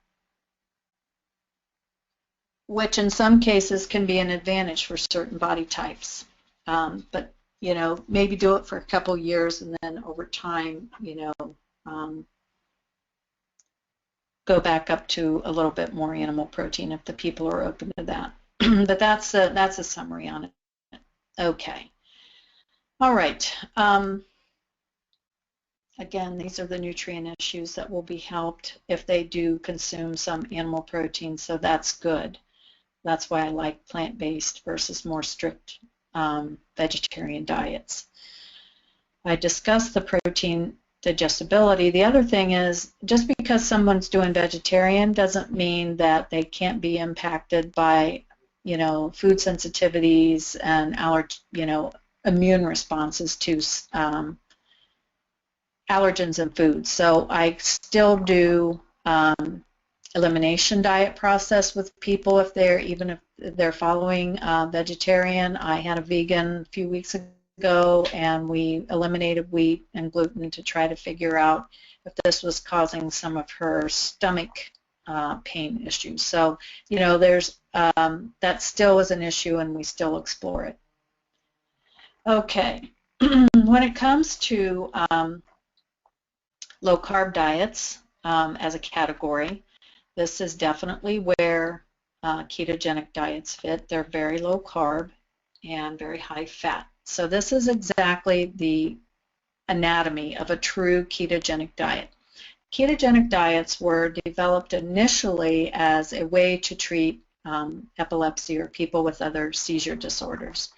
which in some cases can be an advantage for certain body types. But, maybe do it for a couple years and then over time, go back up to a little bit more animal protein if the people are open to that. But that's a summary on it. Okay. All right. Again, these are the nutrient issues that will be helped if they do consume some animal protein, so that's good. That's why I like plant-based versus more strict vegetarian diets. I discussed the protein digestibility. The other thing is, just because someone's doing vegetarian doesn't mean that they can't be impacted by, food sensitivities and immune responses to allergens in food. So I still do elimination diet process with people if they're following vegetarian. I had a vegan a few weeks ago, and we eliminated wheat and gluten to try to figure out if this was causing some of her stomach pain issues. So, there's that still is an issue, and we still explore it. Okay, when it comes to low-carb diets as a category, this is definitely where ketogenic diets fit. They're very low-carb and very high-fat. So this is exactly the anatomy of a true ketogenic diet. Ketogenic diets were developed initially as a way to treat epilepsy or people with other seizure disorders.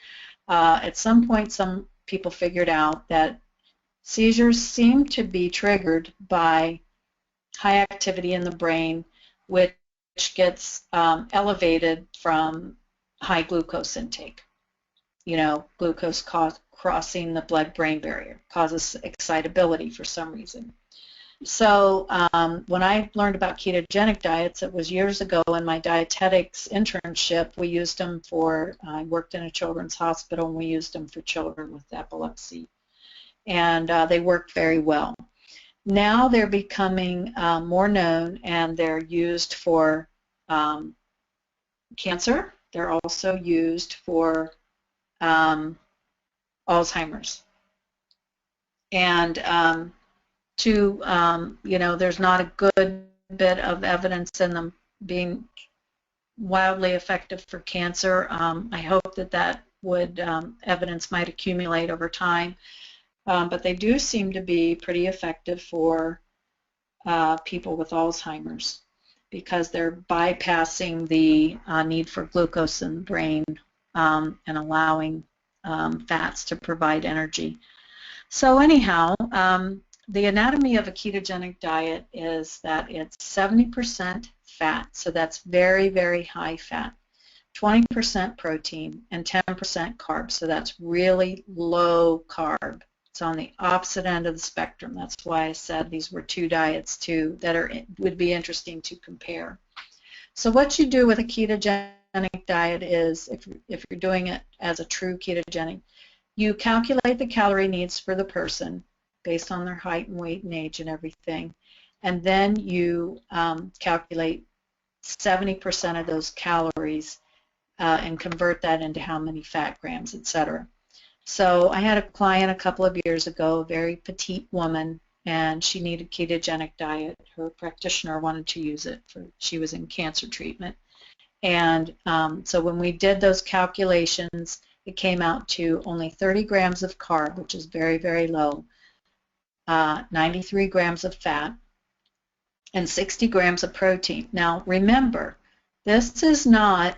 At some point, some people figured out that seizures seem to be triggered by high activity in the brain, which gets elevated from high glucose intake. Glucose crossing the blood-brain barrier causes excitability for some reason. So when I learned about ketogenic diets, it was years ago in my dietetics internship. We used them I worked in a children's hospital, and we used them for children with epilepsy. And they worked very well. Now they're becoming more known, and they're used for cancer. They're also used for Alzheimer's. And there's not a good bit of evidence in them being wildly effective for cancer. I hope that evidence might accumulate over time. But they do seem to be pretty effective for people with Alzheimer's, because they're bypassing the need for glucose in the brain and allowing fats to provide energy. So anyhow, the anatomy of a ketogenic diet is that it's 70% fat, so that's very, very high fat, 20% protein, and 10% carbs, so that's really low carb. It's on the opposite end of the spectrum. That's why I said these were two diets that would be interesting to compare. So what you do with a ketogenic diet is, if you're doing it as a true ketogenic, you calculate the calorie needs for the person based on their height and weight and age and everything, and then you calculate 70% of those calories and convert that into how many fat grams, etc. So I had a client a couple of years ago, a very petite woman, and she needed ketogenic diet. Her practitioner wanted to use it. She was in cancer treatment. And so when we did those calculations, it came out to only 30 grams of carb, which is very, very low, 93 grams of fat, and 60 grams of protein. Now remember, this is not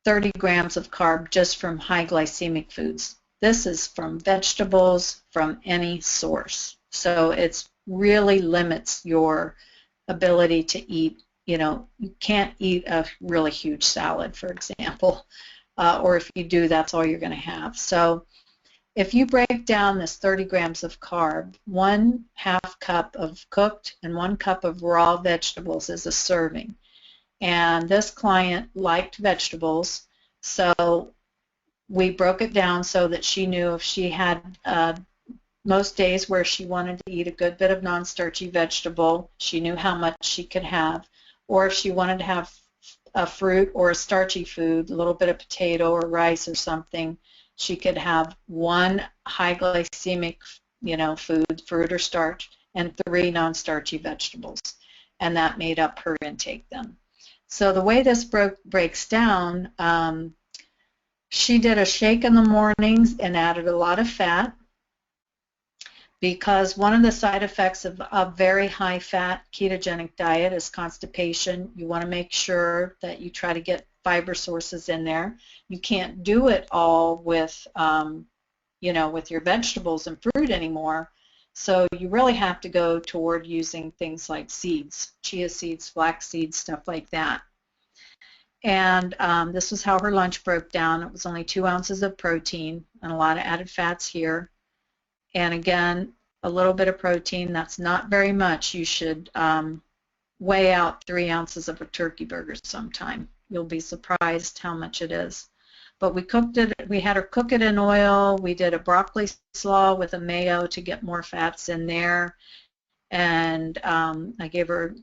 30 grams of carb just from high glycemic foods. This is from vegetables, from any source. So it really limits your ability to eat. You can't eat a really huge salad, for example, or if you do, that's all you're going to have. So if you break down this 30 grams of carb, 1/2 cup of cooked and 1 cup of raw vegetables is a serving. And this client liked vegetables, so we broke it down so that she knew if she had most days where she wanted to eat a good bit of non-starchy vegetable, she knew how much she could have, or if she wanted to have a fruit or a starchy food, a little bit of potato or rice or something, she could have 1 high glycemic, food, fruit or starch, and 3 non-starchy vegetables, and that made up her intake then. So the way this breaks down, she did a shake in the mornings and added a lot of fat, because one of the side effects of a very high-fat ketogenic diet is constipation. You want to make sure that you try to get fiber sources in there. You can't do it all with, with your vegetables and fruit anymore. So you really have to go toward using things like seeds, chia seeds, flax seeds, stuff like that. And this was how her lunch broke down. It was only 2 ounces of protein and a lot of added fats here. And again, a little bit of protein, that's not very much. You should weigh out 3 ounces of a turkey burger sometime. You'll be surprised how much it is. But we cooked it, we had her cook it in oil. We did a broccoli slaw with a mayo to get more fats in there. And I gave her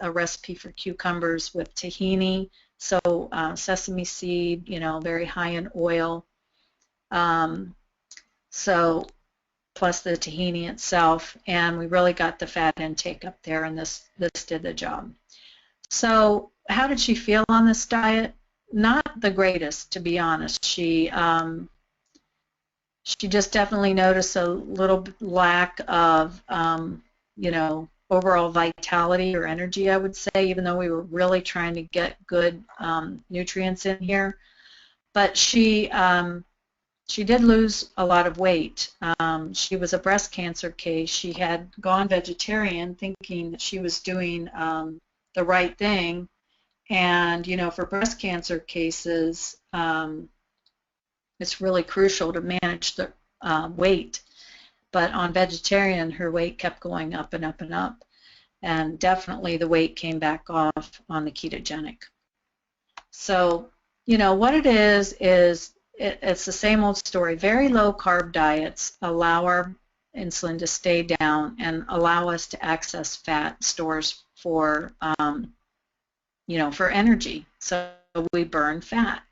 a recipe for cucumbers with tahini. So sesame seed, you know, very high in oil. So plus the tahini itself, and we really got the fat intake up there, and this did the job. So how did she feel on this diet? Not the greatest, to be honest. She just definitely noticed a little lack of, you know, overall vitality or energy, I would say, even though we were really trying to get good nutrients in here. But she did lose a lot of weight. She was a breast cancer case. She had gone vegetarian thinking that she was doing the right thing. And, you know, for breast cancer cases, it's really crucial to manage the weight. But on vegetarian, her weight kept going up and up and up. And definitely the weight came back off on the ketogenic. So, you know, what it is it's the same old story. Very low carb diets allow our insulin to stay down and allow us to access fat stores for, you know, for energy. So we burn fat.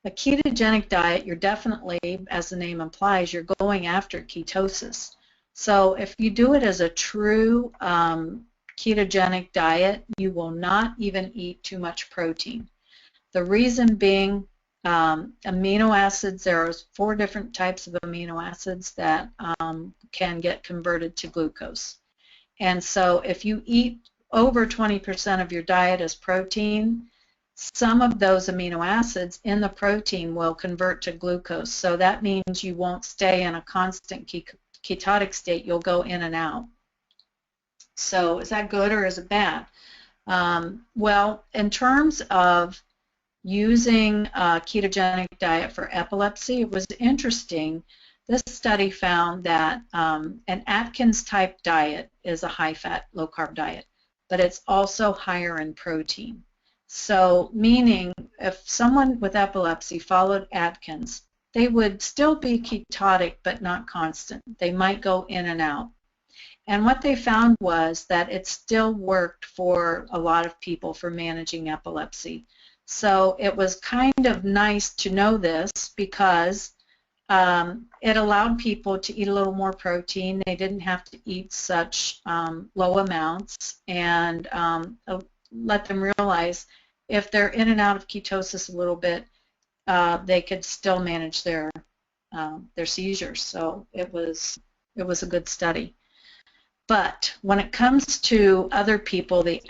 A ketogenic diet, you're definitely, as the name implies, you're going after ketosis. So if you do it as a true ketogenic diet, you will not even eat too much protein. The reason being, amino acids, there are 4 different types of amino acids that can get converted to glucose. And so if you eat over 20% of your diet as protein, some of those amino acids in the protein will convert to glucose. So that means you won't stay in a constant ketotic state. You'll go in and out. So is that good or is it bad? Well, in terms of using a ketogenic diet for epilepsy, it was interesting. This study found that an Atkins-type diet is a high-fat, low-carb diet, but it's also higher in protein. So meaning if someone with epilepsy followed Atkins, they would still be ketotic but not constant. They might go in and out. And what they found was that it still worked for a lot of people for managing epilepsy. So it was kind of nice to know this because it allowed people to eat a little more protein. They didn't have to eat such low amounts, and let them realize if they're in and out of ketosis a little bit, they could still manage their seizures. So it was a good study. But when it comes to other people, the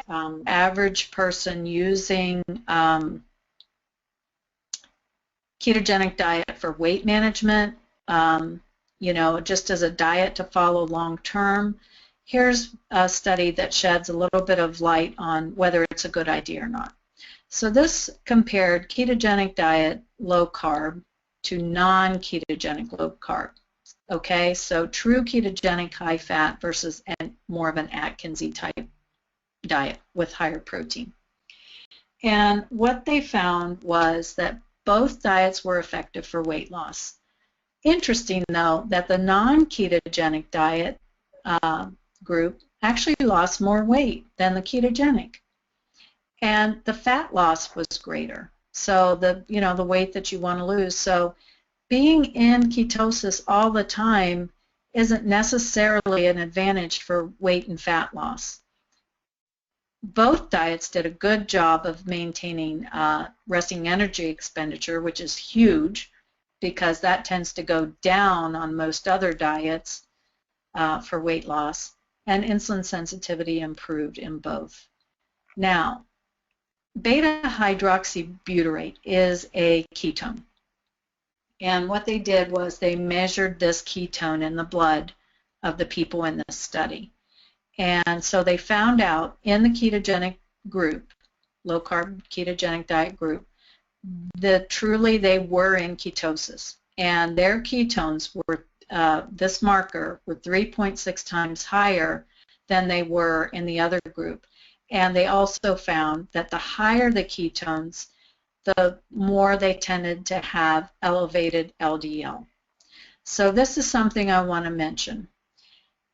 average person using ketogenic diet for weight management, you know, just as a diet to follow long term, here's a study that sheds a little bit of light on whether it's a good idea or not. So this compared ketogenic diet low carb to non-ketogenic low carb. Okay, so true ketogenic high fat versus more of an Atkinsy type diet with higher protein. And what they found was that both diets were effective for weight loss. Interesting, though, that the non-ketogenic diet group actually lost more weight than the ketogenic. And the fat loss was greater. So the weight that you want to lose. So being in ketosis all the time isn't necessarily an advantage for weight and fat loss. Both diets did a good job of maintaining resting energy expenditure, which is huge because that tends to go down on most other diets for weight loss, and insulin sensitivity improved in both. Now, beta-hydroxybutyrate is a ketone, And what they did was they measured this ketone in the blood of the people in this study. And so they found out in the ketogenic group, low-carb ketogenic diet group, that truly they were in ketosis. And their ketones were, this marker, were 3.6 times higher than they were in the other group. And they also found that the higher the ketones, the more they tended to have elevated LDL. So this is something I want to mention.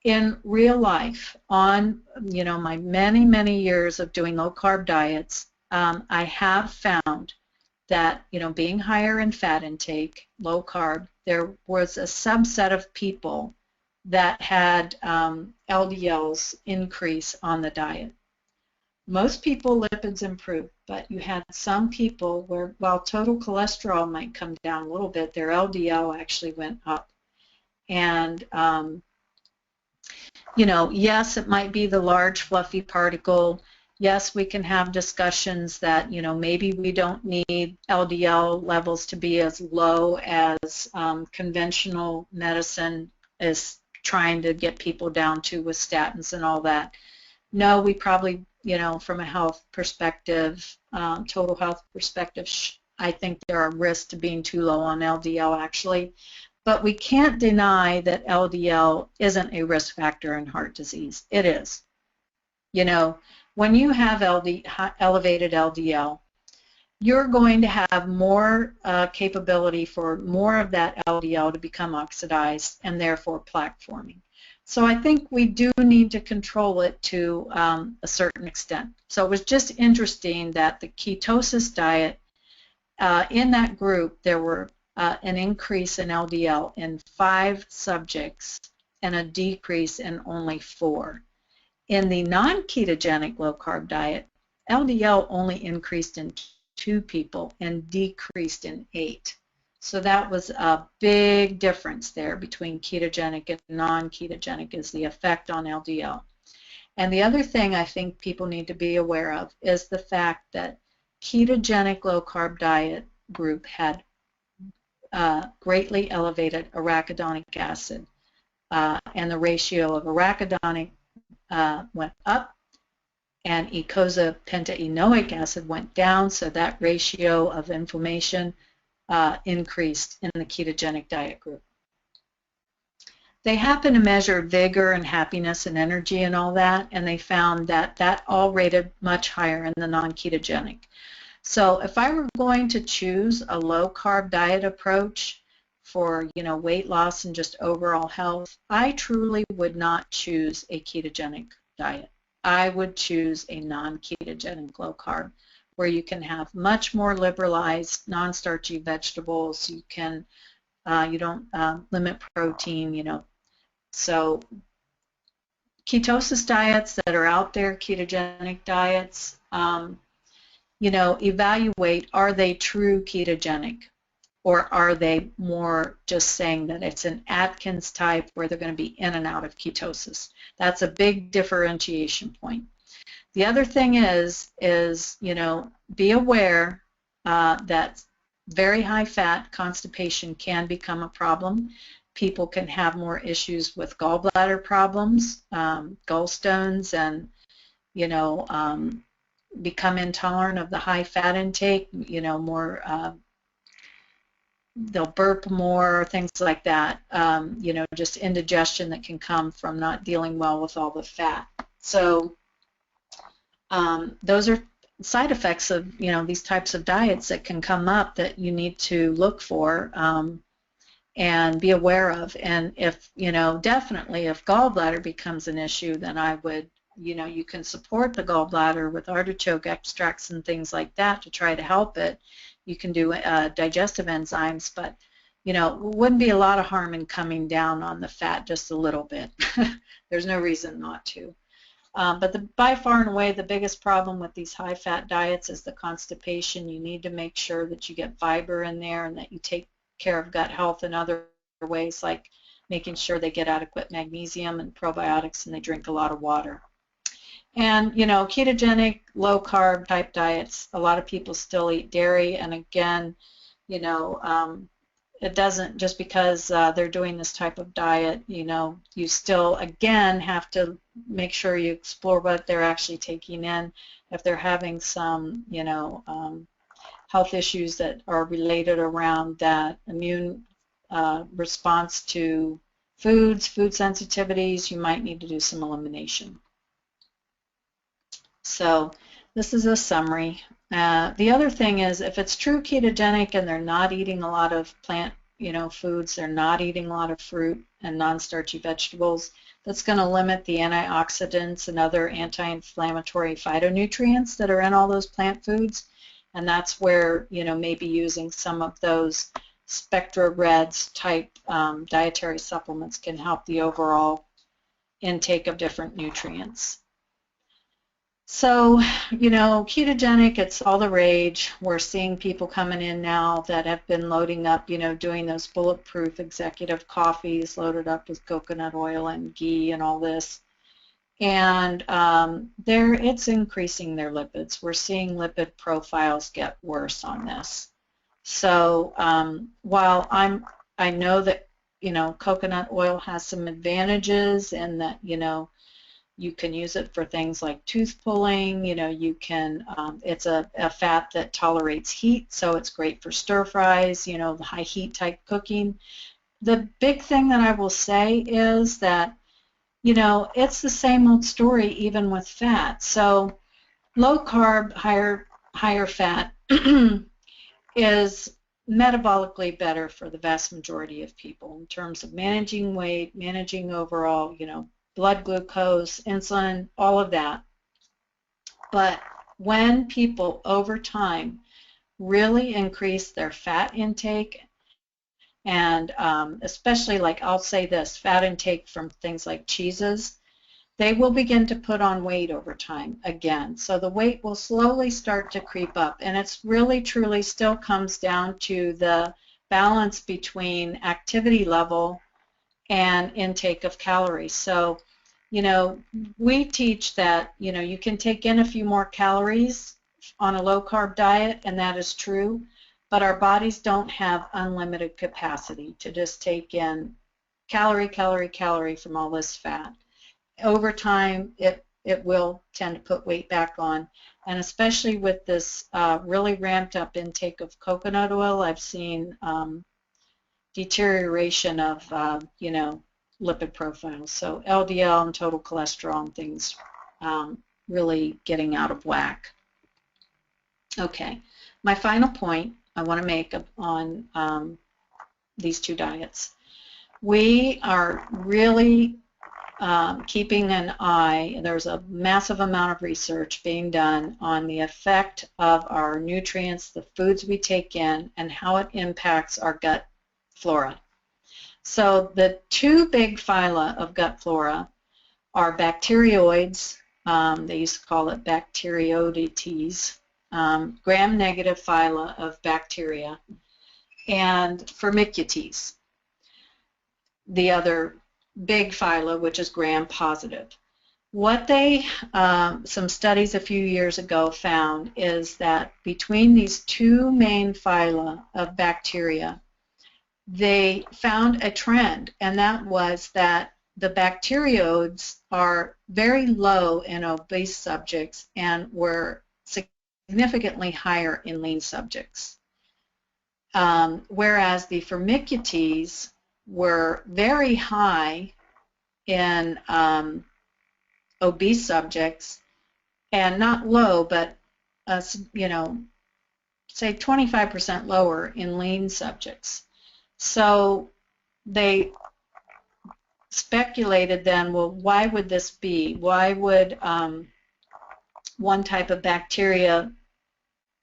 In real life, on my many years of doing low-carb diets, I have found that being higher in fat intake, low carb, there was a subset of people that had LDLs increase on the diet. Most people, lipids improved, but you had some people where, while total cholesterol might come down a little bit, their LDL actually went up. And, yes, it might be the large fluffy particle. Yes, we can have discussions that, maybe we don't need LDL levels to be as low as conventional medicine is trying to get people down to with statins and all that. No, we probably, from a health perspective, total health perspective, I think there are risks to being too low on LDL actually. But we can't deny that LDL isn't a risk factor in heart disease. It is. When you have elevated LDL, you're going to have more capability for more of that LDL to become oxidized and therefore plaque forming. So I think we do need to control it to a certain extent. So it was just interesting that the ketosis diet, in that group, there were an increase in LDL in 5 subjects and a decrease in only 4. In the non-ketogenic low-carb diet, LDL only increased in 2 people and decreased in 8. So that was a big difference there between ketogenic and non-ketogenic, is the effect on LDL. And the other thing I think people need to be aware of is the fact that ketogenic low-carb diet group had greatly elevated arachidonic acid, and the ratio of arachidonic went up, and eicosapentaenoic acid went down, so that ratio of inflammation increased in the ketogenic diet group. They happened to measure vigor and happiness and energy and all that, and they found that that all rated much higher in the non-ketogenic. So if I were going to choose a low-carb diet approach for, weight loss and just overall health, I truly would not choose a ketogenic diet. I would choose a non-ketogenic low-carb, where you can have much more liberalized, non-starchy vegetables. You can, you don't limit protein, So ketosis diets that are out there, ketogenic diets, evaluate, are they true ketogenic? Or are they more just saying that it's an Atkins type where they're going to be in and out of ketosis? That's a big differentiation point. The other thing is be aware that very high fat constipation can become a problem. People can have more issues with gallbladder problems, gallstones, and become intolerant of the high fat intake. More they'll burp more, things like that. Just indigestion that can come from not dealing well with all the fat. So those are side effects of these types of diets that can come up that you need to look for and be aware of. And if definitely if gallbladder becomes an issue, then I would you can support the gallbladder with artichoke extracts and things like that to try to help it. You can do digestive enzymes, but it wouldn't be a lot of harm in coming down on the fat just a little bit. There's no reason not to. But by far and away, the biggest problem with these high-fat diets is the constipation. You need to make sure that you get fiber in there and that you take care of gut health in other ways, like making sure they get adequate magnesium and probiotics and they drink a lot of water. And, ketogenic, low-carb type diets, a lot of people still eat dairy. And again, it doesn't, just because they're doing this type of diet, you still, again, have to make sure you explore what they're actually taking in. If they're having some, health issues that are related around that immune response to foods, food sensitivities, you might need to do some elimination. So this is a summary. The other thing is, if it's true ketogenic and they're not eating a lot of plant, foods, they're not eating a lot of fruit and non-starchy vegetables, that's going to limit the antioxidants and other anti-inflammatory phytonutrients that are in all those plant foods. And that's where, maybe using some of those Spectra Reds type dietary supplements can help the overall intake of different nutrients. So, ketogenic, it's all the rage. We're seeing people coming in now that have been loading up, doing those bulletproof executive coffees loaded up with coconut oil and ghee and all this. And it's increasing their lipids. We're seeing lipid profiles get worse on this. So while I know that, coconut oil has some advantages in that, you can use it for things like tooth pulling, you can, it's a fat that tolerates heat, so it's great for stir fries, the high heat type cooking. The big thing that I will say is that, it's the same old story even with fat. So low carb, higher fat is metabolically better for the vast majority of people in terms of managing weight, managing overall, blood glucose, insulin, all of that. But when people over time really increase their fat intake, and especially, like, I'll say this, fat intake from things like cheeses, they will begin to put on weight over time again. So the weight will slowly start to creep up, and it's really truly still comes down to the balance between activity level and intake of calories. So, we teach that, you can take in a few more calories on a low-carb diet, and that is true, but our bodies don't have unlimited capacity to just take in calorie from all this fat. Over time, it will tend to put weight back on, and especially with this really ramped up intake of coconut oil, I've seen deterioration of, lipid profiles. So LDL and total cholesterol and things really getting out of whack. Okay, my final point I want to make on these two diets. We are really keeping an eye, there's a massive amount of research being done on the effect of our nutrients, the foods we take in, and how it impacts our gut flora. So the two big phyla of gut flora are bacteroids, they used to call it bacteroidetes, gram-negative phyla of bacteria, and Firmicutes, the other big phyla, which is gram-positive. What some studies a few years ago found is that between these two main phyla of bacteria, they found a trend, and that was that the bacteroids are very low in obese subjects and were significantly higher in lean subjects, whereas the Firmicutes were very high in obese subjects and not low, but say 25% lower in lean subjects. So they speculated then, well, why would this be? Why would one type of bacteria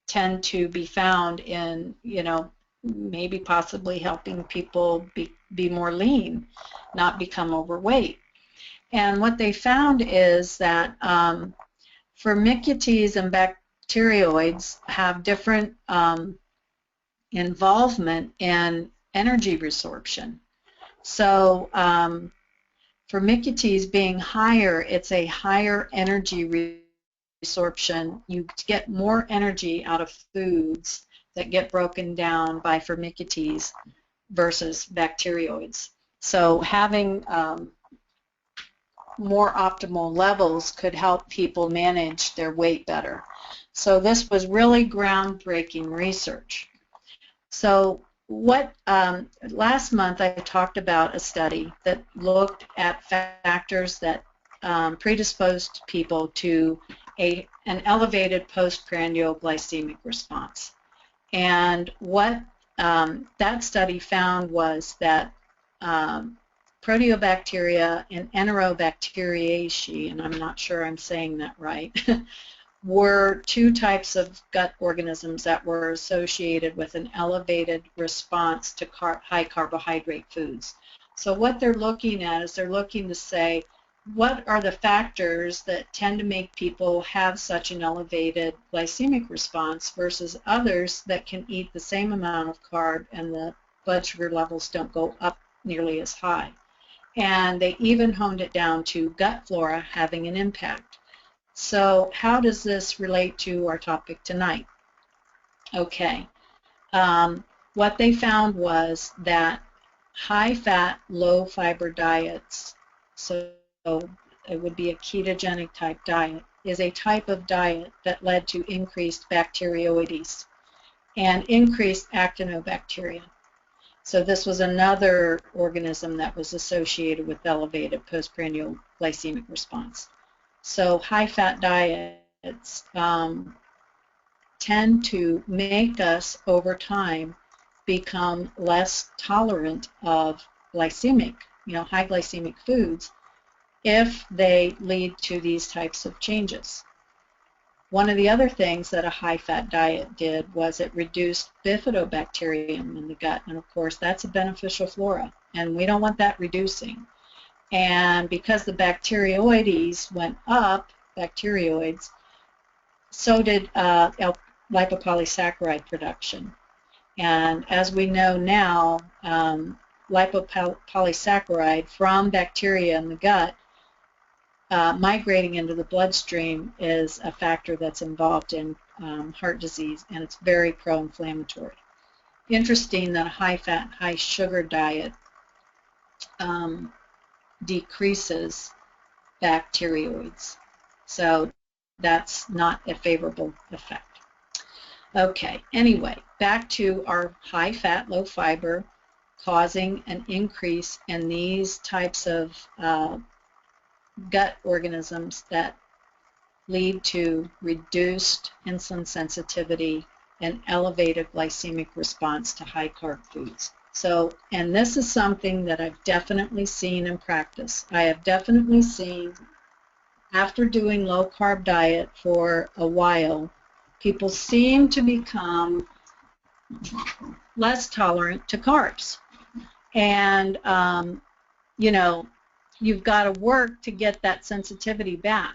tend to be found in, maybe possibly helping people be more lean, not become overweight? And what they found is that Firmicutes and bacteroids have different involvement in energy resorption. So Firmicutes being higher, it's a higher energy resorption. You get more energy out of foods that get broken down by Firmicutes versus bacteroids. So having more optimal levels could help people manage their weight better. So this was really groundbreaking research. So last month I talked about a study that looked at factors that predisposed people to an elevated postprandial glycemic response. And what that study found was that proteobacteria and enterobacteriaceae, and I'm not sure I'm saying that right, were two types of gut organisms that were associated with an elevated response to high carbohydrate foods. So what they're looking at is they're looking to say, what are the factors that tend to make people have such an elevated glycemic response versus others that can eat the same amount of carb and the blood sugar levels don't go up nearly as high. And they even honed it down to gut flora having an impact. So how does this relate to our topic tonight? Okay, what they found was that high-fat, low-fiber diets, so it would be a ketogenic type diet, is a type of diet that led to increased bacteroides and increased actinobacteria. So this was another organism that was associated with elevated postprandial glycemic response. So high-fat diets tend to make us, over time, become less tolerant of high glycemic foods if they lead to these types of changes. One of the other things that a high-fat diet did was it reduced bifidobacterium in the gut, and of course that's a beneficial flora, and we don't want that reducing. And because the bacteroides went up, so did lipopolysaccharide production. And as we know now, lipopolysaccharide from bacteria in the gut migrating into the bloodstream is a factor that's involved in heart disease, and it's very pro-inflammatory. Interesting that a high-fat, high-sugar diet decreases bacteroids. So that's not a favorable effect. Okay, anyway, back to our high-fat, low-fiber causing an increase in these types of gut organisms that lead to reduced insulin sensitivity and elevated glycemic response to high-carb foods. So, and this is something that I've definitely seen in practice. I have definitely seen, after doing low-carb diet for a while, people seem to become less tolerant to carbs. And, you've got to work to get that sensitivity back.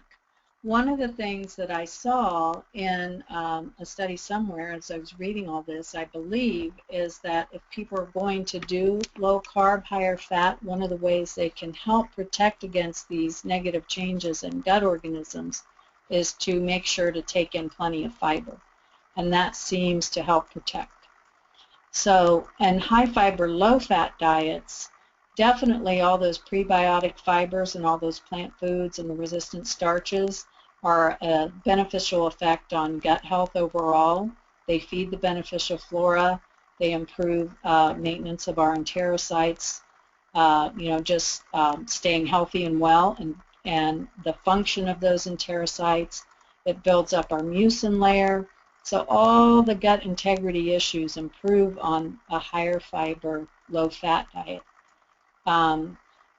One of the things that I saw in a study somewhere as I was reading all this, I believe, is that if people are going to do low carb, higher fat, one of the ways they can help protect against these negative changes in gut organisms is to make sure to take in plenty of fiber. And that seems to help protect. So, and high fiber, low fat diets, definitely all those prebiotic fibers and all those plant foods and the resistant starches are a beneficial effect on gut health overall. They feed the beneficial flora. They improve maintenance of our enterocytes, staying healthy and well, and the function of those enterocytes. It builds up our mucin layer. So all the gut integrity issues improve on a higher fiber, low fat diet.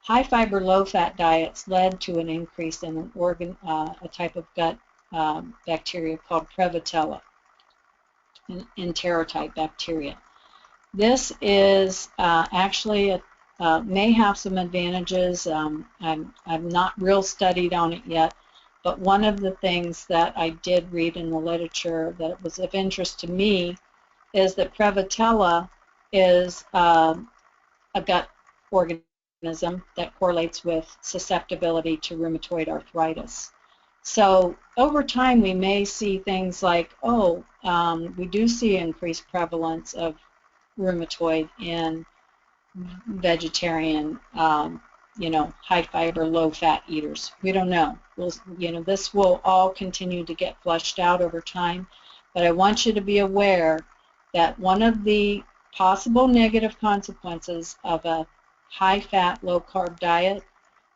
High fiber, low fat diets led to an increase in a type of gut bacteria called Prevotella, an enterotype bacteria. This is actually may have some advantages. I'm not real studied on it yet, but one of the things that I did read in the literature that was of interest to me is that Prevotella is a gut organism that correlates with susceptibility to rheumatoid arthritis. So over time we may see things like, we do see increased prevalence of rheumatoid in vegetarian, high fiber, low fat eaters. We don't know. This will all continue to get flushed out over time, but I want you to be aware that one of the possible negative consequences of a high fat, low carb diet,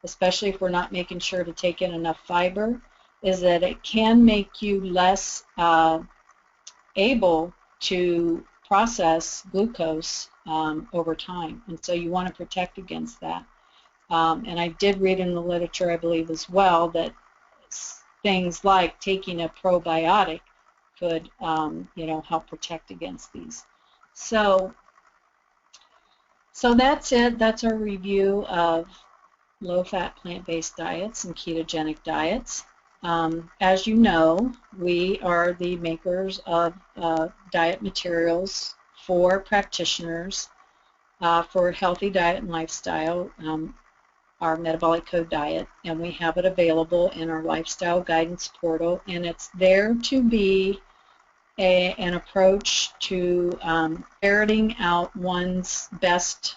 especially if we're not making sure to take in enough fiber, is that it can make you less able to process glucose over time, and so you want to protect against that. And I did read in the literature, I believe as well, that things like taking a probiotic could help protect against these. So that's it. That's our review of low-fat plant-based diets and ketogenic diets. As you know, we are the makers of diet materials for practitioners for healthy diet and lifestyle, our metabolic code diet, and we have it available in our lifestyle guidance portal, and it's there to be an approach to ferreting out one's best,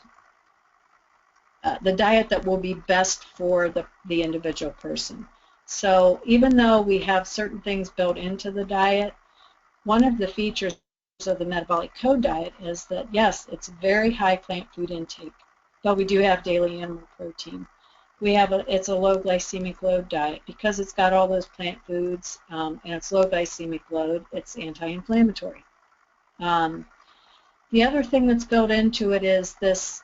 the diet that will be best for the individual person. So even though we have certain things built into the diet, one of the features of the metabolic code diet is that, yes, it's very high plant food intake, but we do have daily animal protein. It's a low glycemic load diet because it's got all those plant foods and it's low glycemic load. It's anti-inflammatory. The other thing that's built into it is this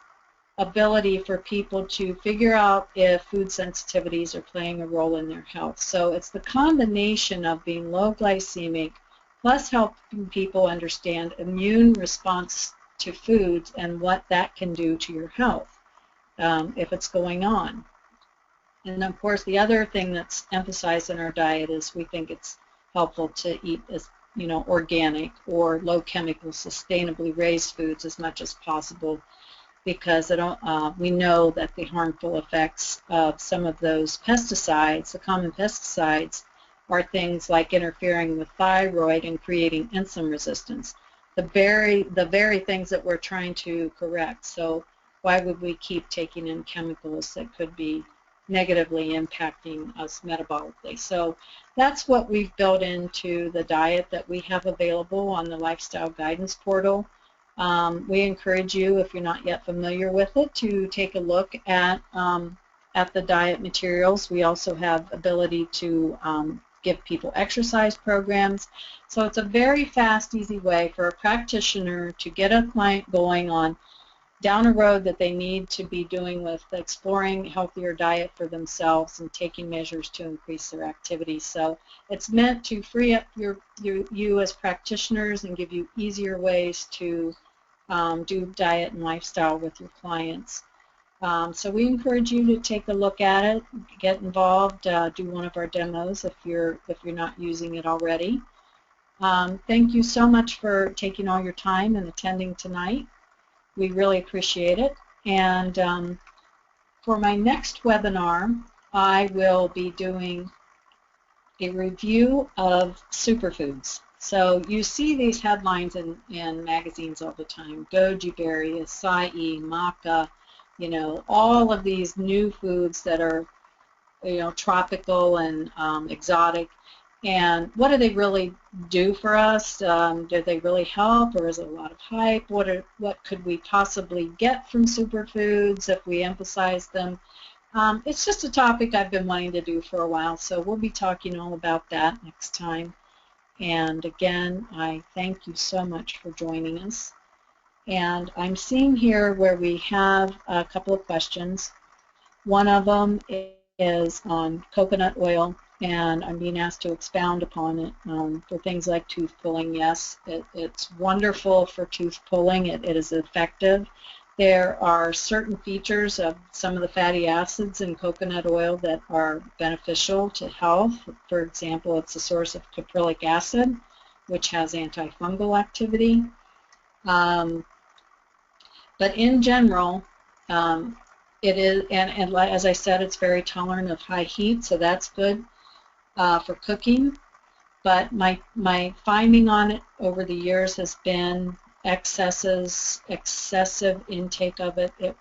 ability for people to figure out if food sensitivities are playing a role in their health. So it's the combination of being low glycemic plus helping people understand immune response to foods and what that can do to your health if it's going on. And of course, the other thing that's emphasized in our diet is we think it's helpful to eat as organic or low chemical, sustainably raised foods as much as possible, because we know that the harmful effects of some of those pesticides, the common pesticides, are things like interfering with thyroid and creating insulin resistance, the very things that we're trying to correct. So why would we keep taking in chemicals that could be negatively impacting us metabolically? So that's what we've built into the diet that we have available on the Lifestyle Guidance Portal. We encourage you, if you're not yet familiar with it, to take a look at the diet materials. We also have ability to give people exercise programs. So it's a very fast, easy way for a practitioner to get a client going on down a road that they need to be doing with exploring healthier diet for themselves and taking measures to increase their activity. So it's meant to free up you as practitioners and give you easier ways to do diet and lifestyle with your clients. So we encourage you to take a look at it, get involved, do one of our demos if you're not using it already. Thank you so much for taking all your time and attending tonight. We really appreciate it. And for my next webinar, I will be doing a review of superfoods. So you see these headlines in magazines all the time: goji berry, acai, maca, all of these new foods that are, tropical and exotic. And what do they really do for us? Do they really help, or is it a lot of hype? What could we possibly get from superfoods if we emphasize them? It's just a topic I've been wanting to do for a while, so we'll be talking all about that next time. And again, I thank you so much for joining us. And I'm seeing here where we have a couple of questions. One of them is on coconut oil, and I'm being asked to expound upon it for things like tooth pulling. Yes, it's wonderful for tooth pulling. It is effective. There are certain features of some of the fatty acids in coconut oil that are beneficial to health. For example, it's a source of caprylic acid, which has antifungal activity. But in general, it is, and as I said, it's very tolerant of high heat, so that's good for cooking. But my finding on it over the years has been excessive intake of it, it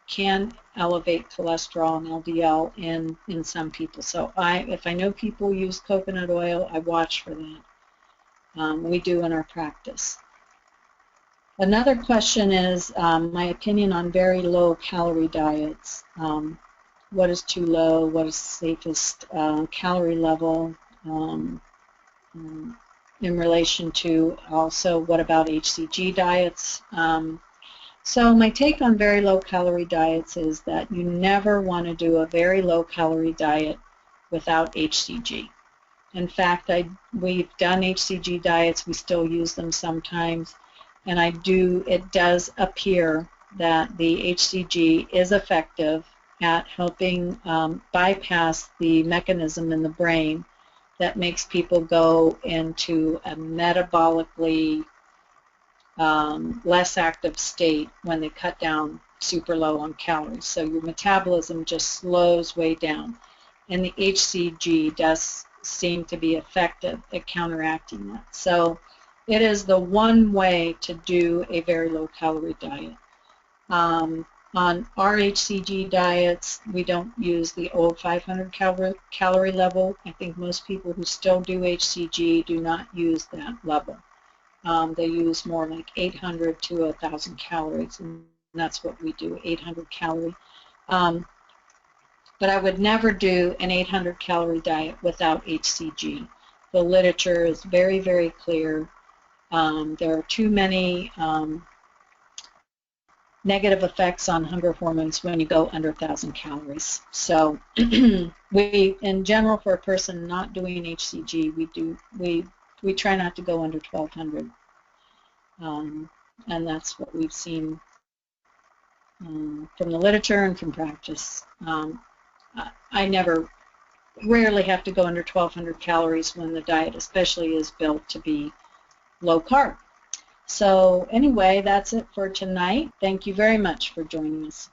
can elevate cholesterol and LDL in some people. So if I know people use coconut oil, I watch for that. We do in our practice. Another question is my opinion on very low calorie diets. What is too low? What is the safest calorie level? In relation to also what about HCG diets? So my take on very low calorie diets is that you never want to do a very low calorie diet without HCG. In fact, we've done HCG diets, we still use them sometimes, and it does appear that the HCG is effective at helping bypass the mechanism in the brain that makes people go into a metabolically less active state when they cut down super low on calories. So your metabolism just slows way down. And the HCG does seem to be effective at counteracting that. So it is the one way to do a very low calorie diet. On our HCG diets, we don't use the old 500 calorie level. I think most people who still do HCG do not use that level. They use more like 800 to 1,000 calories, and that's what we do, 800 calorie. But I would never do an 800 calorie diet without HCG. The literature is very, very clear. There are too many negative effects on hunger hormones when you go under 1,000 calories. So we, in general, for a person not doing HCG, we try not to go under 1,200. And that's what we've seen from the literature and from practice. I rarely have to go under 1,200 calories when the diet especially is built to be low carb. So anyway, that's it for tonight. Thank you very much for joining us.